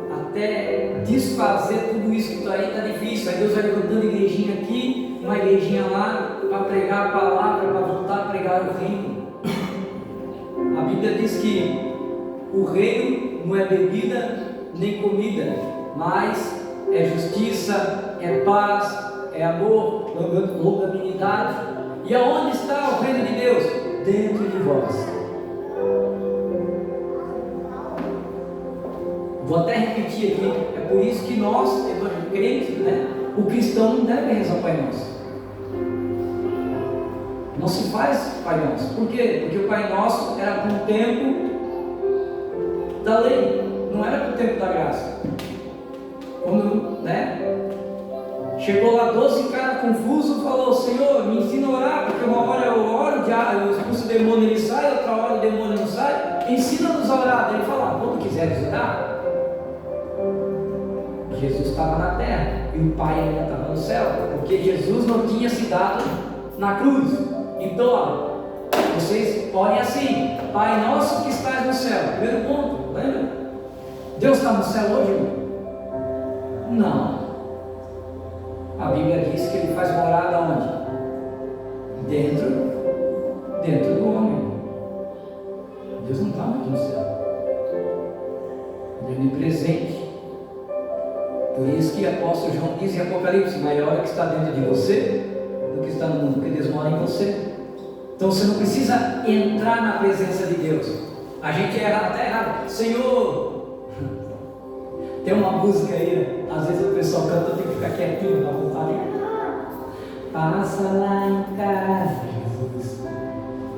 até desfazer tudo isso que está aí, está difícil. Aí Deus vai levantando igrejinha aqui, uma igrejinha lá, para pregar a palavra, para voltar a pregar o reino. A Bíblia diz que o reino não é bebida nem comida, mas é justiça, é paz, é amor, longanimidade. E aonde está o reino de Deus? Dentro de vós. Vou até repetir aqui, é por isso que nós, crentes, né, o cristão não deve rezar Pai Nosso. Não se faz Pai Nosso. Por quê? Porque o Pai Nosso era para o tempo da lei, não era para o tempo da graça. Quando, né, chegou lá 12 caras confusos, falou: Senhor, me ensina a orar, porque uma hora eu oro, eu expulso o demônio, ele sai, outra hora o demônio não sai, ensina-nos a orar. Daí ele falou: quando quiseres orar. Jesus estava na terra e o Pai ainda estava no céu, porque Jesus não tinha se dado na cruz. Então, ó, vocês orem assim: Pai nosso que estás no céu. Primeiro ponto, lembra? Deus está no céu hoje, irmão? Não. A Bíblia diz que Ele faz morada onde? Dentro do homem. Deus não está aqui no céu. Ele é onipresente. Por isso que o apóstolo João diz em Apocalipse: maior é que está dentro de você do que está no mundo, porque Deus mora em você. Então você não precisa entrar na presença de Deus. A gente erra até errado. Senhor, tem uma música aí, às vezes o pessoal canta, eu tenho que ficar quietinho, dá vontade. Passa lá em casa, Jesus,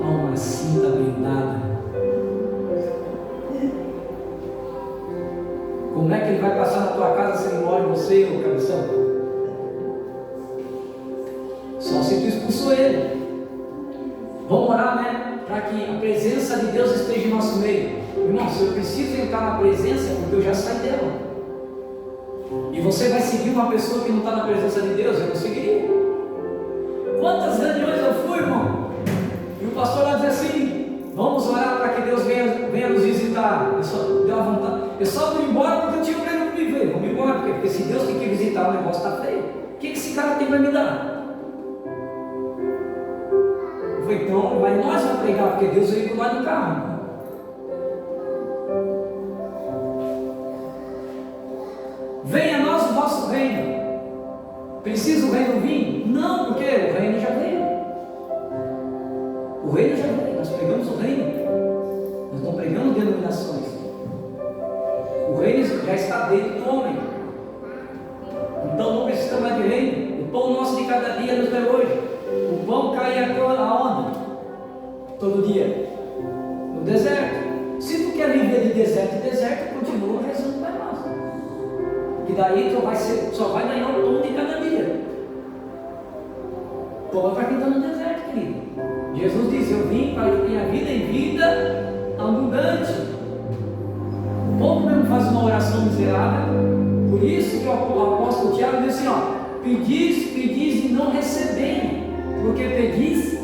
há uma cinta blindada. Como é que ele vai passar na tua casa se ele mora em você, ô cabeção? Só se tu expulsou ele. Vamos orar, né? Para que a presença de Deus esteja em nosso meio. Irmão, se eu preciso entrar na presença, porque eu já saí dela. E você vai seguir uma pessoa que não está na presença de Deus? Eu não seguiria. Quantas reuniões eu fui, irmão? E o pastor lá dizia assim: vamos orar para que Deus venha nos visitar. Eu só deu a vontade. Eu só fui embora porque eu tinha um medo de me ver. Vamos embora, porque se Deus tem que visitar, o negócio está feio. O que esse cara tem para me dar? Eu falei: então, vai nós vamos pregar, porque Deus veio do lado do carro. Venha a nós o vosso reino. Precisa o reino vir? Não, porque o reino já veio. O reino já veio. Nós pregamos o reino. Nós estamos pregando denominações. O reino já está dentro do homem. Então não precisa mais de reino. O pão nosso de cada dia nos dá hoje. O pão cai aonde? Todo dia. No deserto. Se tu quer viver de deserto, continua rezando para nós. E daí tu só vai ganhar o pão de cada dia. Pão é para quem está no deserto, querido. Jesus disse: eu vim para que tenha vida em vida abundante. O povo mesmo faz uma oração miserável. Por isso que o apóstolo Tiago diz assim: ó, pedis e não recebeis, porque pedis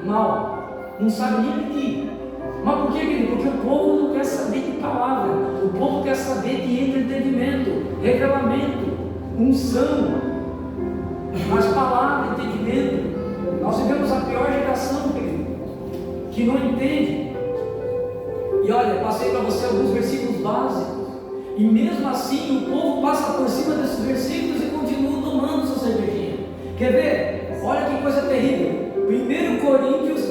mal, não sabe nem pedir. Mas por que, querido? Porque o povo não quer saber de palavra, o povo quer saber de entendimento, revelamento, unção, mas palavra, entendimento. Nós vivemos a pior geração, querido, que não entende. E olha, eu passei para você alguns versículos básicos, e mesmo assim o povo passa por cima desses versículos e continua tomando sua cervejinha. Quer ver? Olha que coisa terrível. 1 Coríntios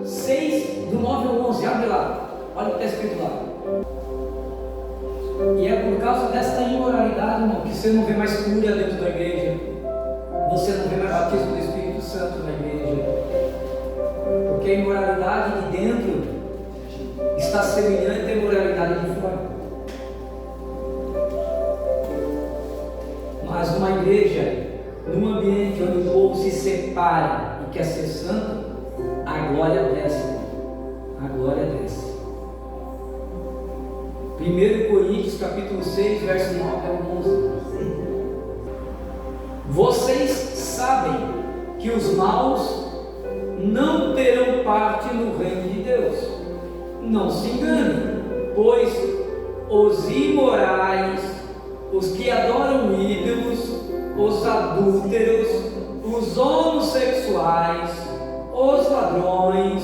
6, do 9 ao 11, abre lá, olha o que está escrito lá. E é por causa desta imoralidade, irmão, que você não vê mais cura dentro da igreja, você não vê mais batismo do Espírito Santo na igreja, porque a imoralidade de dentro está semelhante à imoralidade de fora. Mas uma igreja, num ambiente onde o povo se separa e quer ser santo, a glória desce. A glória desce. 1 Coríntios capítulo 6, verso 9 ao 11. Vocês sabem que os maus não terão parte no reino de Deus. Não se engane, pois os imorais, os que adoram ídolos, os adúlteros, os homossexuais, os ladrões,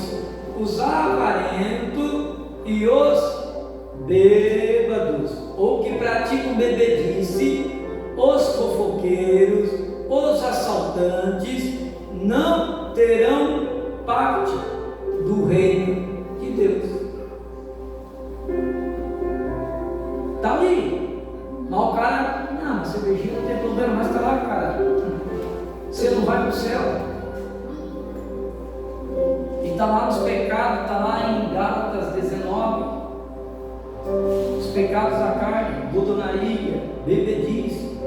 os avarentos e os bêbados, ou que praticam bebedice, os fofoqueiros, os assaltantes, não terão parte do reino de Deus. Está ali, mas o cara, não, cervejinha não tem problema, mas está lá, cara, você não vai para o céu. E está lá nos pecados, está lá em Gálatas 19, os pecados da carne, glutonaria, bebedice,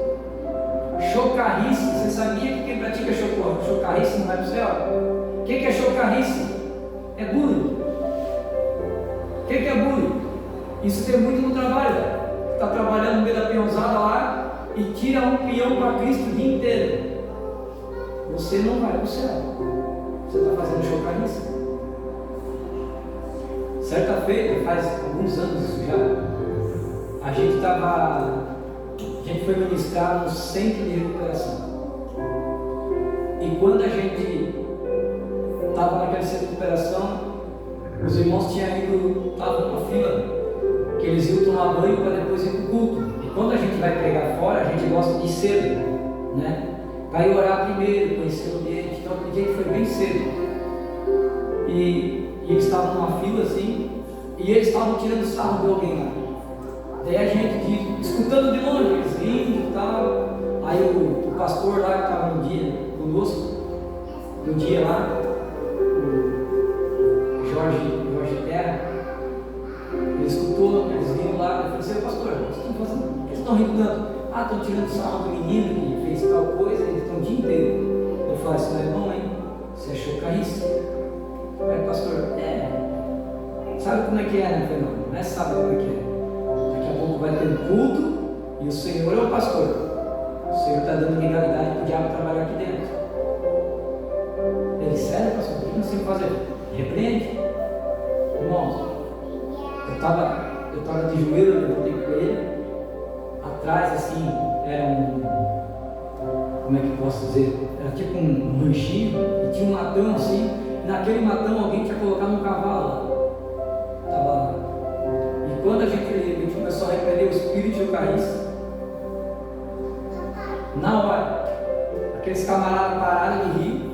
chocarrice. Você sabia que quem pratica chocarrice não vai para o céu? O que é chocarrice? É bullying. O que é bullying? Isso tem muito no trabalho. Está trabalhando no meio da peãozada lá e tira um peão para Cristo o dia inteiro. Você não vai para o céu. Você está fazendo chocarrice. Certa feita, faz alguns anos isso já, a gente foi ministrar no centro de recuperação. E quando a gente estava naquele centro de recuperação, os irmãos tinham ido, estavam numa fila, que eles iam tomar banho para depois ir para o culto. E quando a gente vai pregar fora, a gente gosta de ir cedo, né? Vai orar primeiro, conhecer o ambiente. Então o dia foi bem cedo. E eles estavam numa fila assim, e eles estavam tirando sarro de alguém lá. Daí a gente escutando de longe, eles rindo e tal. Aí o pastor lá que estava no dia conosco, no dia lá, o Jorge Terra, ele escutou, eles viram lá, ele falou assim: pastor, o que vocês estão fazendo? Por que vocês estão rindo tanto? Ah, estão tirando sarro do menino que fez tal coisa, eles estão o dia inteiro. Eu falei assim: não é bom, hein? Você achou carrice? Aí, pastor, sabe como é que é, né? Eu falei: não é sabe como é que é. Daqui a pouco vai ter um culto e o Senhor é o pastor. O Senhor está dando legalidade para o diabo trabalhar aqui dentro. Ele: sério, pastor? O que nós temos que fazer? Repreende. Irmãos, eu estava de joelho, eu levantei com ele. Atrás, assim, era como é que eu posso dizer? Era tipo um ranchinho, e tinha um matão assim. Naquele matão alguém tinha colocado um cavalo lá. Estava lá. E quando a gente começou a repreender o espírito de carriça, na hora, aqueles camaradas pararam de rir.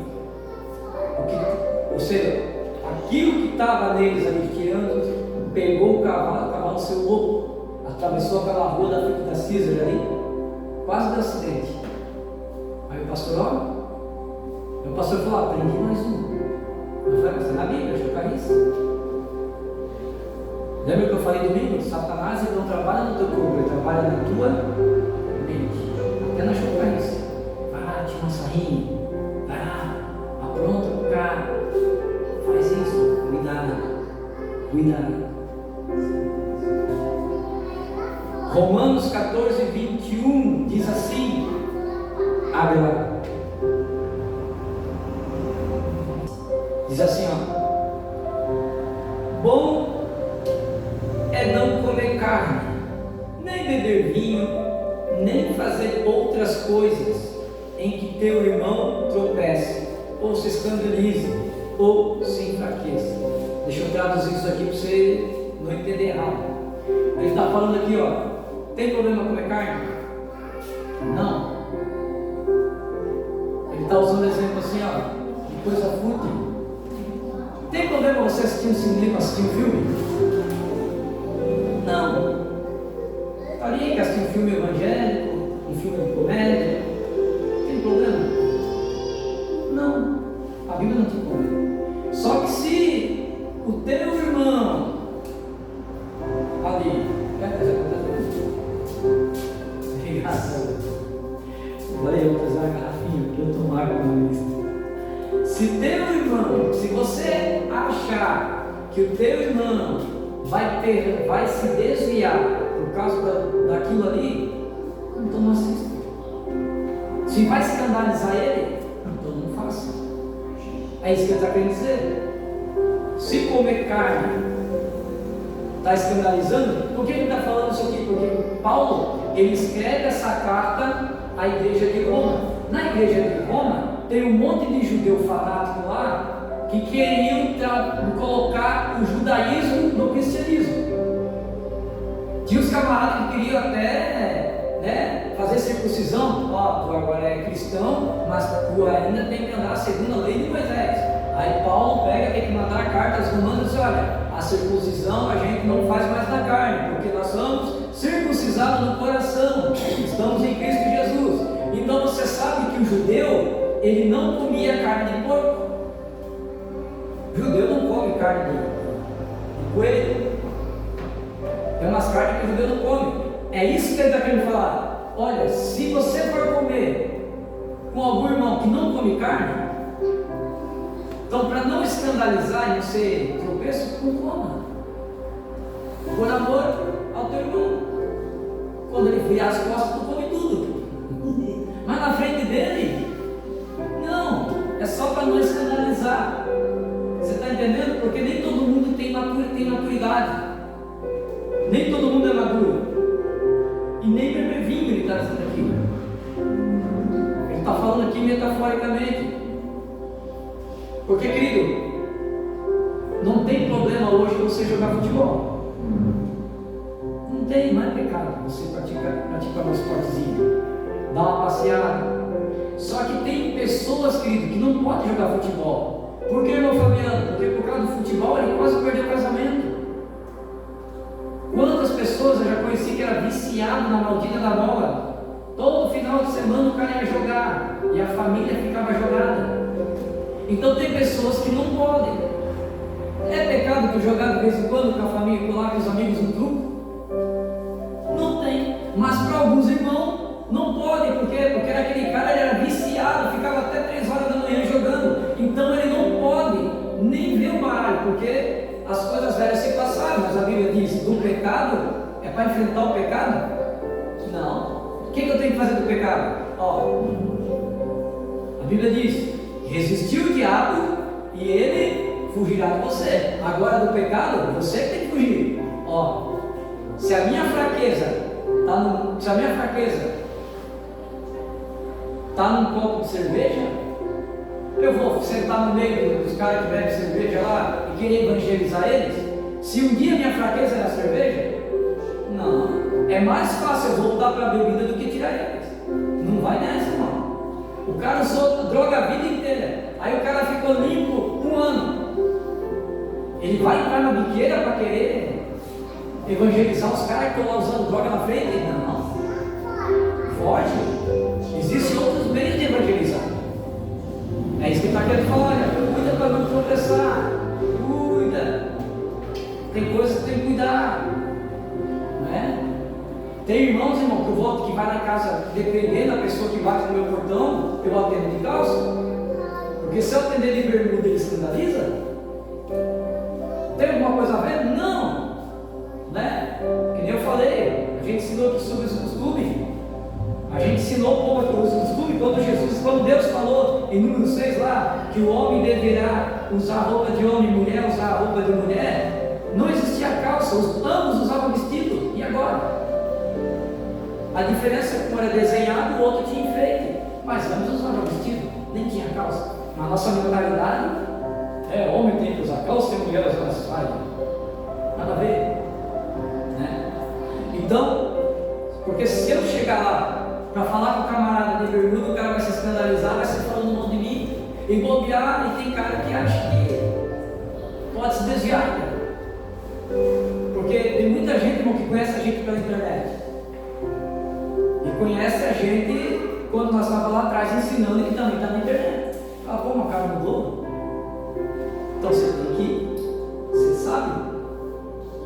Ou seja, aquilo que estava neles ali tirando, pegou o cavalo seu louco, atravessou aquela rua da Císar ali, quase deu acidente. Aí o pastor falou: aprendi mais um. Eu falei: mas na Bíblia, chocarrice. Lembra que eu falei domingo? Satanás ele não trabalha no teu corpo, ele trabalha na tua mente, até na chocarrice. Vai lá, tira uma sarrinha, vai lá, apronta pro cara, faz isso, cuidado. Romanos 14, 21 diz assim, abre lá. Diz assim, bom é não comer carne, nem beber vinho, nem fazer outras coisas em que teu irmão tropece, ou se escandalize, ou se enfraqueça. Deixa eu traduzir isso aqui para você não entender errado. Ele está falando aqui, tem problema comer carne? Não. Ele está usando o exemplo assim, de coisa fútil. Tem problema você assistir um cinema, assistir um filme? Não. Faria que assistir um filme evangélico, um filme de comédia? Tem problema? Não. A Bíblia não tem problema. Só que se o teu irmão ali, graças a Deus. Olha eu trazer uma garrafinha, porque eu tomo água com isso. Se você achar que o teu irmão vai se desviar por causa daquilo ali, então não assista. Se vai escandalizar ele, então não faça. É isso que ele está querendo dizer. Se comer carne está escandalizando, por que ele está falando isso aqui? Porque Paulo, ele escreve essa carta à igreja de Roma. Na igreja de Roma, tem um monte de judeu fanático lá, que queriam colocar o judaísmo no cristianismo. Tinha os camaradas que queriam até fazer circuncisão. Ó, tu agora é cristão, mas tu ainda tem que andar segundo a lei de Moisés. Aí Paulo pega, tem que mandar a carta aos romanos e diz: olha, a circuncisão a gente não faz mais na carne, porque nós somos circuncisados no coração, estamos em Cristo Jesus. Então você sabe que o judeu, ele não comia carne de porco. O judeu não come carne de coelho. Tem umas carnes que o judeu não come. É isso que ele está querendo falar. Olha, se você for comer com algum irmão que não come carne, então para não escandalizar e não ser tropeço, não coma. Por amor ao teu irmão. Quando ele virar as costas, tu come tudo. Mas na frente dele, não. É só para não escandalizar. Você está entendendo? Porque nem todo mundo tem maturidade. Nem todo mundo é maduro. E nem beber vinho, ele está dizendo aqui. Ele está falando aqui metaforicamente. Porque, querido, não tem problema hoje você jogar futebol. Não tem, não é pecado você praticar um esportezinho, dar uma passeada. Só que tem pessoas, querido, que não podem jogar futebol. Por que, irmão Fabiano? Porque por causa do futebol ele quase perdeu o casamento. Quantas pessoas eu já conheci que era viciado na maldita da bola? Todo final de semana o cara ia jogar e a família ficava jogada. Então tem pessoas que não podem. É pecado tu jogar de vez em quando com a família, colar com os amigos no truco? Não tem. Mas para alguns irmãos não pode, porque aquele cara ele era viciado, ficava até 3 horas da manhã jogando. Então ele não pode nem ver o baralho, porque as coisas velhas se passaram. Mas a Bíblia diz: do pecado é para enfrentar o pecado? Não. O que eu tenho que fazer do pecado? A Bíblia diz: resistiu o diabo e ele fugirá de você. Agora do pecado, você que tem que fugir. Se a minha fraqueza está num copo de cerveja, eu vou sentar no meio dos caras que bebem cerveja lá e querer evangelizar eles? Se um dia minha fraqueza é a cerveja, não. É mais fácil eu voltar para a bebida do que tirar eles. Não vai nessa, irmão. O cara usou droga a vida inteira. Aí o cara ficou limpo 1 ano. Ele vai entrar na biqueira para querer evangelizar os caras que estão lá usando droga na frente? Não. Foge. Existem outros meios de evangelizar. É isso que ele está querendo falar. Olha, cuida para não tropeçar. Cuida. Tem coisas que tem que cuidar. Não é? Tem irmãos, irmão, que vai na casa, dependendo da pessoa que bate no meu portão, eu atendo de calça. Porque se eu atender de bermuda, ele escandaliza? Tem alguma coisa a ver? Não. Né? Que nem eu falei, a gente ensinou aqui sobre esse costume. A gente ensinou um pouco sobre esse costume quando Deus falou em número 6 lá, que o homem deverá usar roupa de homem e mulher usar roupa de mulher. Não existia calça, ambos usavam vestido. E agora? A diferença é que um era desenhado, o outro tinha enfeite. Mas ambos usavam vestido, nem tinha calça. Na nossa mentalidade, homem tem que usar calça e mulher usar saia. Nada a ver. Né? Então, porque se eu chegar lá para falar com o camarada de bermuda, o cara vai se escandalizar, vai ser falando mal de mim, e bobear, e tem cara que acha que pode se desviar. Cara. Porque tem muita gente, irmão, que conhece a gente pela internet. E conhece a gente quando nós estávamos lá atrás ensinando e que também está na internet. Fala, pô, mas o cara mudou. Então você tem que, você sabe,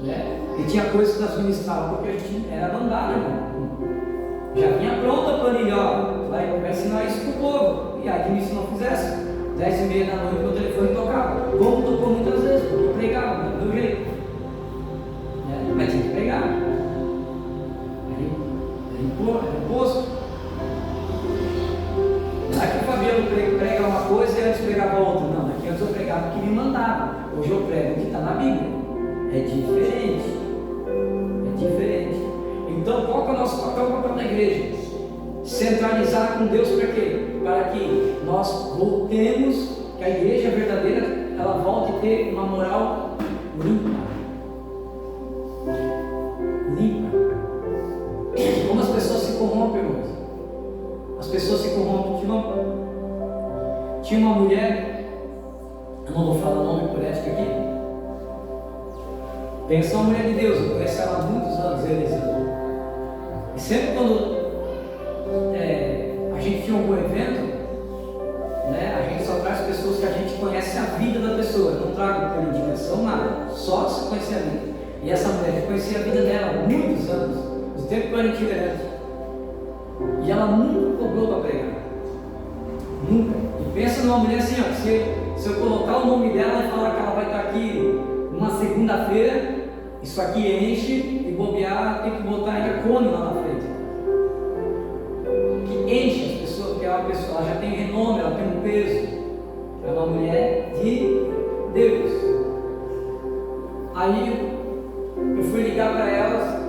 né? E tinha coisas que nós ministrávamos porque a gente era mandado, irmão. Já vinha pronta a planilha, vai ensinar isso para o povo. E aí se não fizesse, 10h30 da noite, meu telefone tocava. Como tocou muitas vezes, porque eu pregava, do jeito. Mas tinha que pregar. Era imposto. Não é que o Fabiano prega uma coisa e antes pregava outra. Não, é que pregava o que me mandava. Hoje eu prego o que está na Bíblia. É diferente. É diferente. Então, qual que é o nosso papel na igreja? Centralizar com Deus para quê? Para que nós voltemos, que a igreja verdadeira, ela volte a ter uma moral limpa. Limpa. Como as pessoas se corrompem, irmãos? As pessoas se corrompem. Tinha uma mulher, eu não vou falar nome por ética aqui. Pensa uma mulher de Deus, eu conheço ela há muitos anos, Elisa. E sempre quando a gente tinha algum evento, né, a gente só traz pessoas que a gente conhece a vida da pessoa, não trago por indicação nada, só se conhecer a vida. E essa mulher, eu conhecia a vida dela há muitos anos, do tempo que eu era itinerante. E ela nunca cobrou para pregar. Nunca. E pensa numa mulher assim, ó, se eu colocar o nome dela e falar que ela vai estar aqui uma segunda-feira, isso aqui enche e bobear, tem que botar ainda cone lá na frente. Que enche as pessoas, porque ela já tem renome, ela tem um peso. É uma mulher de Deus. Aí eu fui ligar para elas,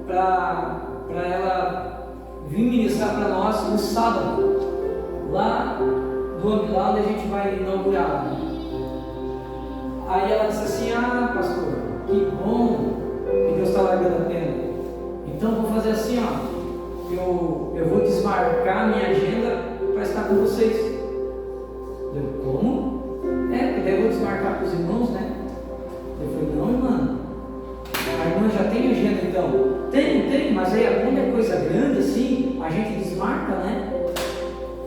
para ela vir ministrar para nós no sábado, lá do onde a gente vai inaugurar. Aí ela disse assim: ah, pastor, que bom que Deus está largando a tenda. Então eu vou fazer assim, ó. Eu vou desmarcar minha agenda para estar com vocês. Eu, como? Porque daí eu vou desmarcar para os irmãos, né? Eu falei: não, irmã. A irmã já tem agenda então? Tem, mas aí quando é coisa grande assim, a gente desmarca, né?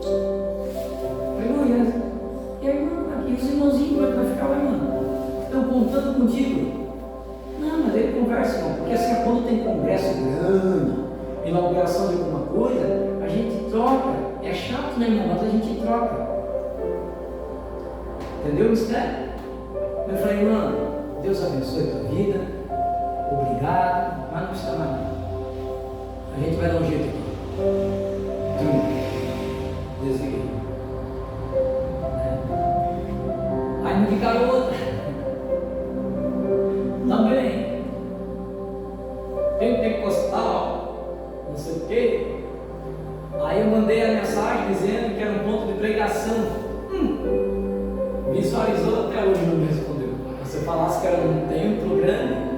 Eu falei: não, e a irmã aqui, os irmãozinhos, como é que vai ficar, irmã? Estão contando contigo? Não, mas ele conversa, irmão, porque assim, quando tem congresso grande, inauguração de alguma coisa, a gente troca. É chato, né, irmão? Mas a gente troca. Entendeu o mistério? Eu falei: irmã, Deus abençoe a tua vida, obrigado, mas não precisa mais nada. A gente vai dar um jeito aqui. Desliguei. Aí me ligaram outra. Também. Pentecostal, não sei o quê. Aí eu mandei a mensagem dizendo que era um ponto de pregação. Visualizou, até hoje não me respondeu. Se você falasse que era um templo grande.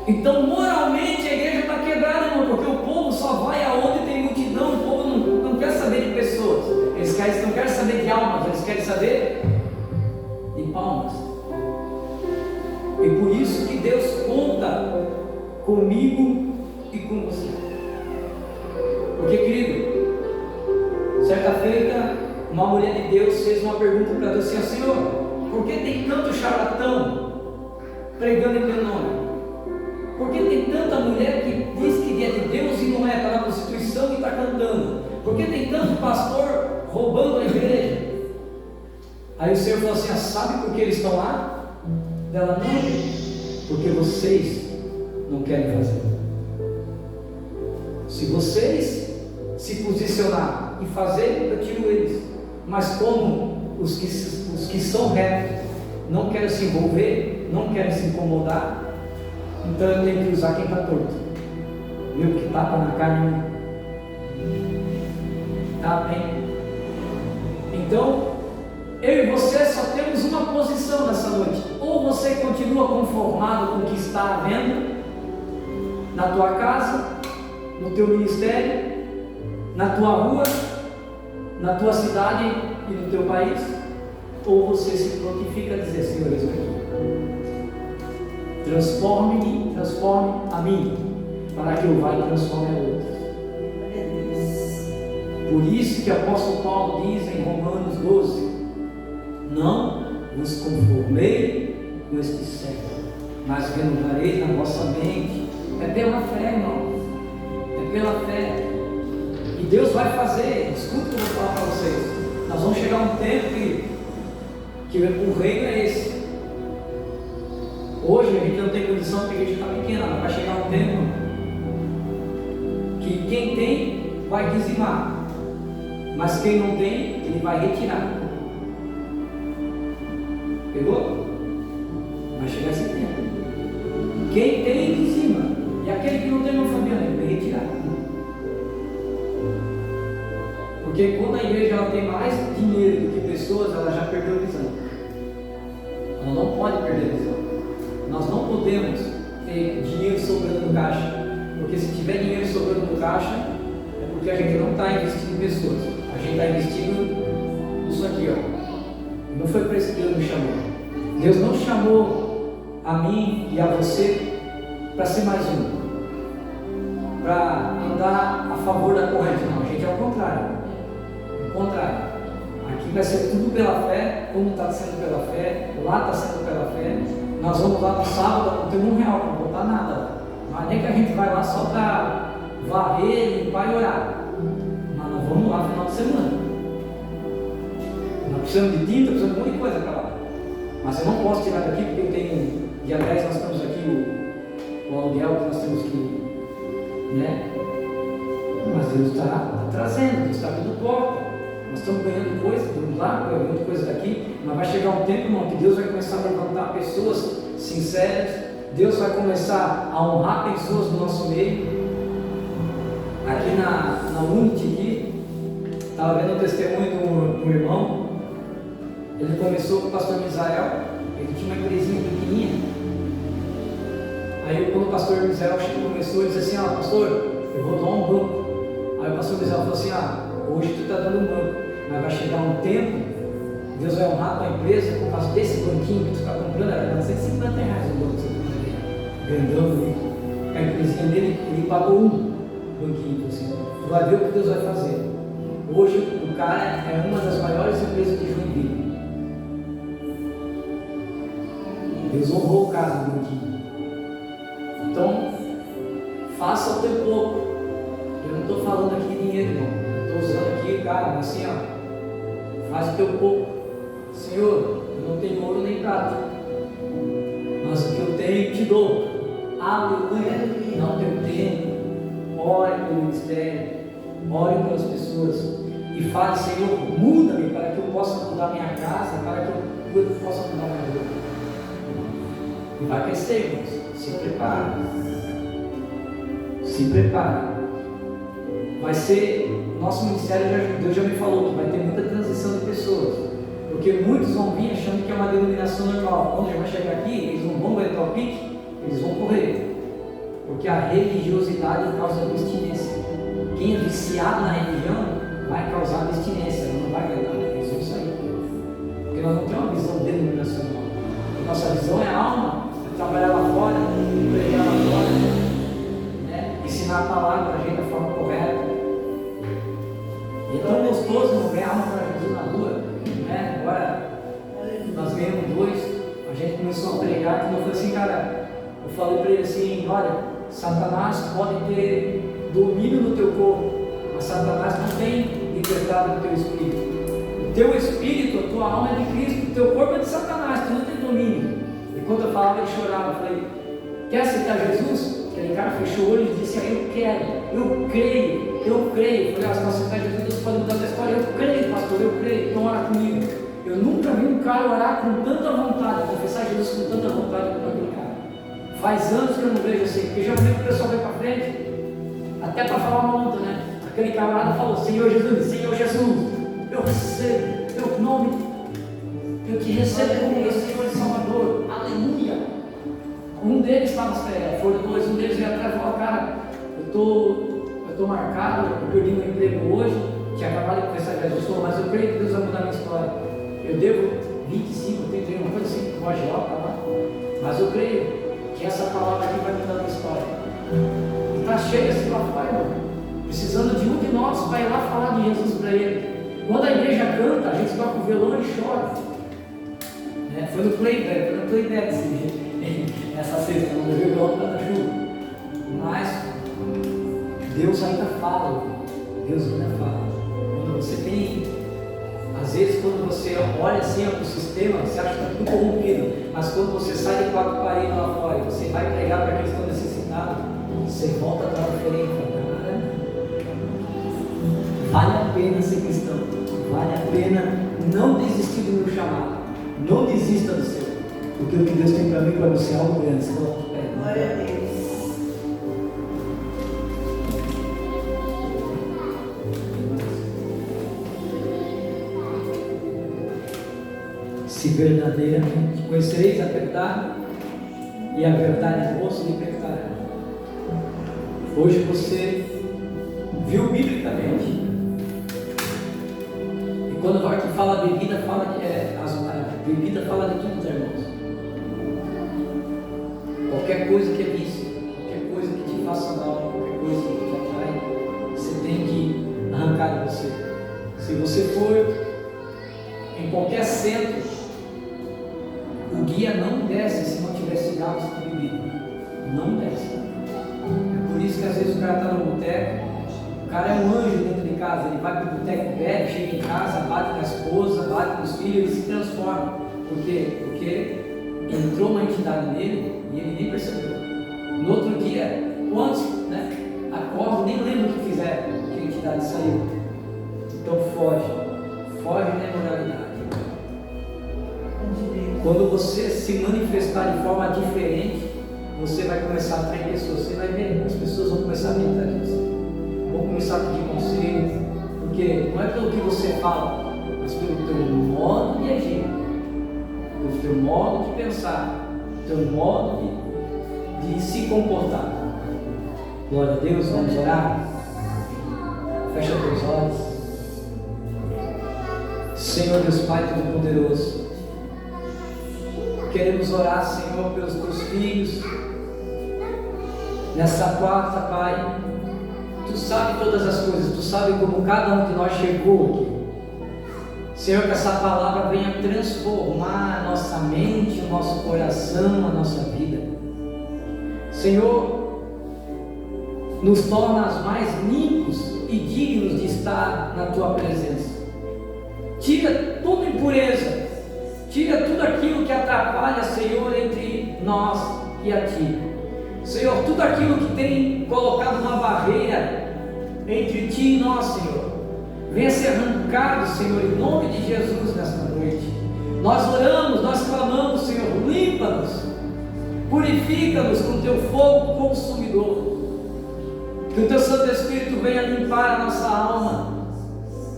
Então, moralmente, a igreja está quebrada, irmão, porque o povo só vai aonde tem multidão. O povo não quer saber de pessoas. Eles não querem saber de almas, eles querem saber de palmas. E por isso que Deus conta comigo e com você. Porque, querido, certa feita, uma mulher de Deus fez uma pergunta para Deus assim: Senhor, por que tem tanto charlatão pregando em teu nome? Por que tem tanta mulher que diz que é de Deus e não é, está na prostituição e está cantando? Por que tem tanto pastor roubando a igreja? Aí o Senhor falou assim: sabe por que eles estão lá? Ela: não, porque vocês não querem fazer. Se vocês se posicionar e fazer, eu tiro eles. Mas como os que são retos não querem se envolver, não querem se incomodar, então eu tenho que usar quem está torto. Viu que tapa na carne? Tá bem? Então, eu e você só temos uma posição nessa noite. Ou você continua conformado com o que está havendo na tua casa, no teu ministério, na tua rua, na tua cidade e no teu país, ou você se prontifica a dizer: Senhor, isso aqui, transforme a mim, para que eu vá e transforme a outros. Por isso que o apóstolo Paulo diz em Romanos 12: não vos conformei com este século, mas renovareis na vossa mente. É pela fé, irmão. É pela fé. E Deus vai fazer. Escuta o que eu vou falar para vocês. Nós vamos chegar a um tempo que o reino é esse. Hoje a gente não tem condição porque a igreja está pequena, mas vai chegar um tempo que quem tem vai dizimar, mas quem não tem, ele vai retirar. Pegou? Vai chegar esse tempo. Quem tem em cima, e aquele que não tem, irmão Fabiano, ele vai retirar. Porque quando a igreja ela tem mais dinheiro do que pessoas, ela já perdeu a visão. Ela não pode perder a visão. Nós não podemos ter dinheiro sobrando no caixa, porque se tiver dinheiro sobrando no caixa, é porque a gente não está investindo em pessoas. A gente está investindo nisso aqui, ó. Não foi para isso que Deus me chamou. Deus não chamou a mim e a você para ser mais um, para andar a favor da corrente. Não, a gente é o contrário. O contrário. Aqui vai ser tudo pela fé, como está sendo pela fé, lá está sendo pela fé. Nós vamos lá no sábado, não tem R$1 para botar nada. Mas nem que a gente vai lá só para varrer, limpar e orar. Mas nós vamos lá no final de semana. Nós precisamos de tinta, precisamos de um monte de coisa para lá. Mas eu não posso tirar daqui porque eu tenho, dia 10 nós temos aqui o aluguel que nós temos que, né? Mas Deus está trazendo, Deus está abrindo porta. Nós estamos ganhando coisa, vamos lá, ganhando coisa daqui, mas vai chegar um tempo, irmão, que Deus vai começar a levantar pessoas sinceras, Deus vai começar a honrar pessoas do nosso meio. Aqui na Unity, aqui, estava vendo o testemunho do irmão, ele começou com o pastor Misael, ele tinha uma igreja pequenininha. Aí quando o pastor Misael começou, ele disse assim, pastor, eu vou doar um banco. Aí o pastor Misael falou assim, hoje tu está dando um banco, mas vai chegar um tempo, Deus vai honrar a tua empresa por causa desse banquinho que tu está comprando, era R$150 o banco, grandão ali. A empresinha dele, ele pagou um banquinho, assim. Tu vai ver o que Deus vai fazer. Hoje o cara é uma das maiores empresas de Joinville. Deus honrou o cara do banquinho. Então, faça o teu pouco. Eu não estou falando aqui de dinheiro, irmão. Estou usando aqui, cara, assim, faz o teu pouco. Senhor, eu não tenho ouro nem prata, mas o que eu tenho te dou. Aleluia. Não tenho tempo. Ore pelo ministério, ore pelas pessoas e fale, Senhor, muda-me para que eu possa mudar minha casa, para que eu possa mudar minha vida. E vai crescer, irmãos. Se prepare. Se prepare. Vai ser, nosso ministério, Deus já me falou que vai ter muita transição de pessoas, porque muitos vão vir achando que é uma denominação normal. Quando vai chegar aqui, eles não vão aguentar o pique, eles vão correr, porque a religiosidade causa abstinência. Quem é viciado na religião vai causar abstinência, não vai aguentar, eles vão sair, porque nós não temos uma visão denominacional. Nossa visão é a alma, é trabalhar lá fora, pregar lá fora, né? Ensinar a palavra para a gente da forma correta. E é tão gostoso não ganhar alma para Jesus na rua, né? Agora nós ganhamos 2, a gente começou a pregar, que não foi assim, cara. Eu falei para ele assim: olha, Satanás pode ter domínio no teu corpo, mas Satanás não tem liberdade no teu espírito. O teu espírito, a tua alma é de Cristo, o teu corpo é de Satanás, tu não tem domínio. E quando eu falava, ele chorava. Eu falei: quer aceitar Jesus? Aquele cara fechou o olho e disse: eu quero, eu creio. Eu falei: se não aceitar Jesus, Deus pode mudar a história. Eu creio, pastor, eu creio, então ora comigo. Eu nunca vi um cara orar com tanta vontade, confessar Jesus com tanta vontade como aquele cara. Faz anos que eu não vejo assim, porque geralmente o pessoal vai para frente, até para falar uma luta, né? Aquele camarada falou: Senhor Jesus, eu recebo teu nome, eu te recebo como meu Senhor e Salvador, aleluia. Um deles estava, foram 2, um deles veio atrás e falou: cara, eu estou marcado, eu perdi meu emprego hoje, tinha acabado de confessar Jesus, falou: mas eu creio que Deus vai mudar a minha história. Eu devo 25, 31, uma coisa assim, com a agiota lá, mas eu creio que essa palavra aqui vai mudar a minha história. E está cheio assim lá fora, irmão, precisando de um de nós para ir lá falar de Jesus para ele. Quando a igreja canta, a gente toca o violão e chora. Né? Foi no playback essa sexta, não levei o violão para a chuva. Mas Deus ainda fala, Deus ainda fala. Quando você tem, às vezes quando você olha assim para o sistema, você acha que está tudo corrompido, mas quando você sai de 4 paredes lá fora e você vai pregar para aqueles que estão necessitados, você volta a estar diferente. Vale a pena ser cristão, vale a pena não desistir do meu chamado, Não desista do seu. Porque o que Deus tem para mim e para você é algo grande. Glória a Deus. Se verdadeiramente conhecereis a verdade, e a verdade vos libertará. Hoje você viu biblicamente. E quando vai que fala bebida, fala de bebida fala de tudo, irmãos. Qualquer coisa que é vício, qualquer coisa que te faça mal, qualquer coisa que te atrai, você tem que arrancar de você. Se você for em qualquer centro, o guia não desce se não tiver cigarros na bebida. Não desce. É por isso que às vezes o cara está no boteco, o cara é um anjo dentro de casa, ele vai para o boteco, bebe, chega em casa, bate na esposa, bate nos filhos, ele se transforma. Por quê? Porque entrou uma entidade nele e ele nem percebeu. No outro dia, quantos, acorda, nem lembra o que fizeram, que a entidade saiu. Então foge da imoralidade. Quando você se manifestar de forma diferente, você vai começar a atrair pessoas. Você vai ver, as pessoas vão começar a meditar nisso, vão começar a pedir conselho, porque não é pelo que você fala, mas pelo teu modo de agir, pelo teu modo de pensar, teu modo de se comportar. Glória a Deus, vamos orar. Fecha teus olhos. Senhor Deus Pai Todo-Poderoso, queremos orar, Senhor, pelos teus filhos nessa quarta, Pai. Tu sabe todas as coisas, Tu sabe como cada um de nós chegou aqui. Senhor, que essa palavra venha transformar a nossa mente, o nosso coração, a nossa vida. Senhor, nos torna mais limpos e dignos de estar na Tua presença. Tira toda impureza, tira tudo aquilo que atrapalha, Senhor, entre nós e a Ti. Senhor, tudo aquilo que tem colocado uma barreira entre Ti e nós, Senhor, venha ser arrancado, Senhor, em nome de Jesus nesta noite. Nós oramos, nós clamamos, Senhor, limpa-nos, purifica-nos com Teu fogo consumidor. Que o Teu Santo Espírito venha limpar a nossa alma,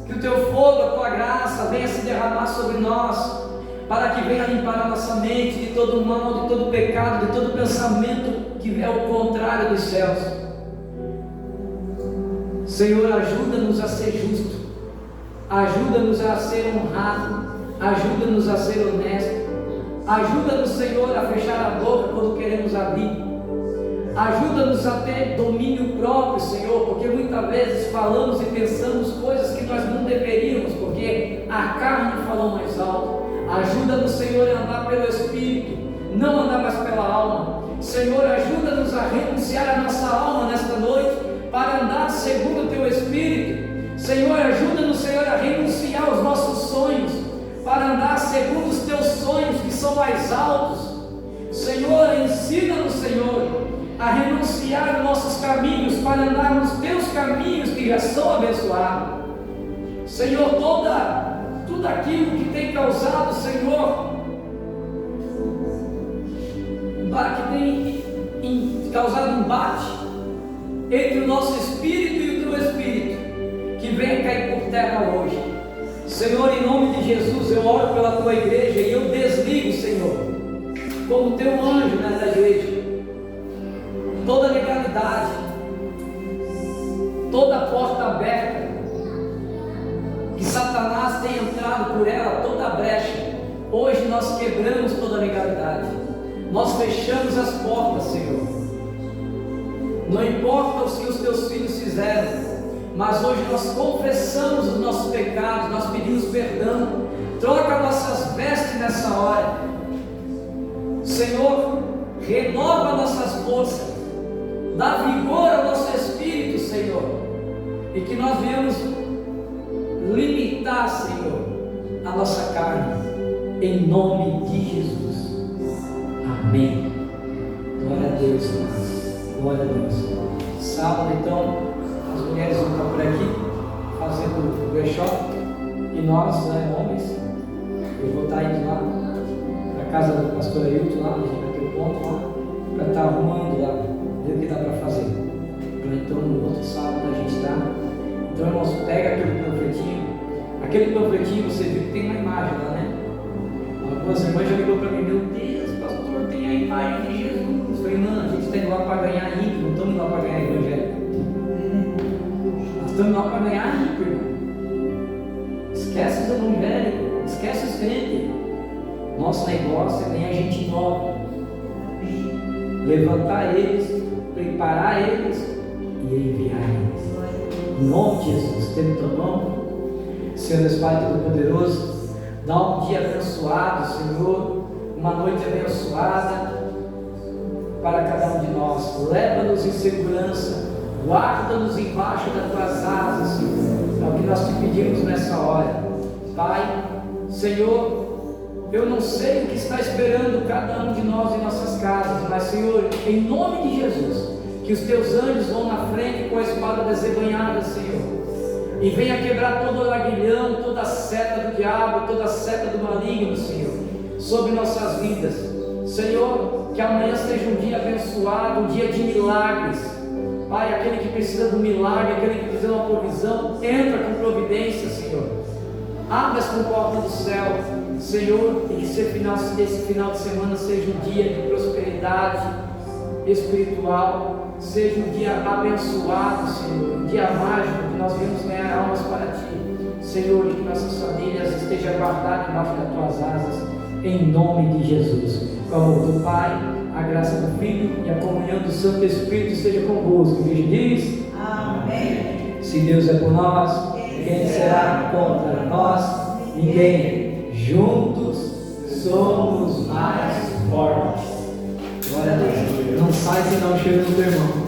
que o Teu fogo, a Tua graça venha se derramar sobre nós, para que venha limpar a nossa mente de todo mal, de todo pecado, de todo pensamento que é o contrário dos céus. Senhor, ajuda-nos a ser justo, ajuda-nos a ser honrado, ajuda-nos a ser honesto, ajuda-nos, Senhor, a fechar a boca quando queremos abrir, ajuda-nos a ter domínio próprio, Senhor, porque muitas vezes falamos e pensamos coisas que nós não deveríamos, porque a carne falou mais alto. Ajuda-nos, Senhor, a andar pelo Espírito, não andar mais pela alma. Senhor, ajuda-nos a renunciar a nossa alma nesta noite, para andar segundo o Teu Espírito. Senhor, ajuda-nos, Senhor, a renunciar aos nossos sonhos, para andar segundo os Teus sonhos que são mais altos. Senhor, ensina-nos, Senhor, a renunciar aos nossos caminhos, para andar nos Teus caminhos que já são abençoados. Senhor, tudo aquilo que tem causado, Senhor, que tem causado embate entre o nosso espírito e o Teu Espírito, que venha cair por terra hoje. Senhor, em nome de Jesus, eu oro pela Tua igreja e eu desligo, Senhor, como Teu anjo nessa igreja, toda legalidade, toda porta aberta, que Satanás tem entrado por ela, toda a brecha. Hoje nós quebramos toda a legalidade, nós fechamos as portas, Senhor. Não importa o que os Teus filhos fizeram, mas hoje nós confessamos os nossos pecados, nós pedimos perdão. Troca nossas vestes nessa hora, Senhor, renova nossas forças, dá vigor ao nosso espírito, Senhor, e que nós venhamos limitar, Senhor, a nossa carne, em nome de Jesus. Amém. Glória a Deus, glória a Deus. Sábado, então, as mulheres vão estar por aqui fazendo o workshop, e nós, homens, eu vou estar indo lá casa do pastor Ailton lá, a gente vai ter o ponto lá, para estar arrumando lá, ver o que dá para fazer. Para então no outro sábado a gente está. Então, irmãos, pega aquele panfletinho. Aquele panfletinho você viu que tem uma imagem lá, né? Algumas irmãs já ligou para mim, meu Deus, pastor, tem a imagem de Jesus. Eu falei, não, a gente está indo lá para ganhar ímpio, não estamos lá para ganhar evangélico. Nós estamos lá para ganhar ímpio, irmão. Esquece os evangélicos, esquece os crentes. Nosso negócio é ganhar gente nova, levantar eles, preparar eles e enviar eles. Em nome de Jesus, tendo tua mão, Senhor Deus Pai Todo-Poderoso, dá um dia abençoado, Senhor, uma noite abençoada para cada um de nós. Leva-nos em segurança, guarda-nos embaixo das tuas asas, Senhor. É o que nós te pedimos nessa hora. Pai, Senhor, eu não sei o que está esperando cada um de nós em nossas casas, mas, Senhor, em nome de Jesus, que os teus anjos vão na frente com a espada desembanhada, Senhor, e venha quebrar todo o aguilhão, toda a seta do diabo, toda a seta do maligno, Senhor, sobre nossas vidas. Senhor, que amanhã seja um dia abençoado, um dia de milagres. Pai, aquele que precisa do milagre, aquele que precisa de uma provisão, entra com providência, Senhor. Abre as comportas do céu, Senhor, e que esse final de semana seja um dia de prosperidade espiritual, seja um dia abençoado, Senhor, um dia mágico, que nós venhamos ganhar almas para Ti, Senhor, e que nossas famílias estejam guardadas embaixo das Tuas asas, em nome de Jesus. O amor do Pai, a graça do Filho e a comunhão do Santo Espírito seja convosco. A Igreja diz: Amém. Se Deus é por nós, quem será contra nós? Ninguém. Juntos somos mais fortes. Glória a Deus. Não sai senão o cheiro do teu irmão.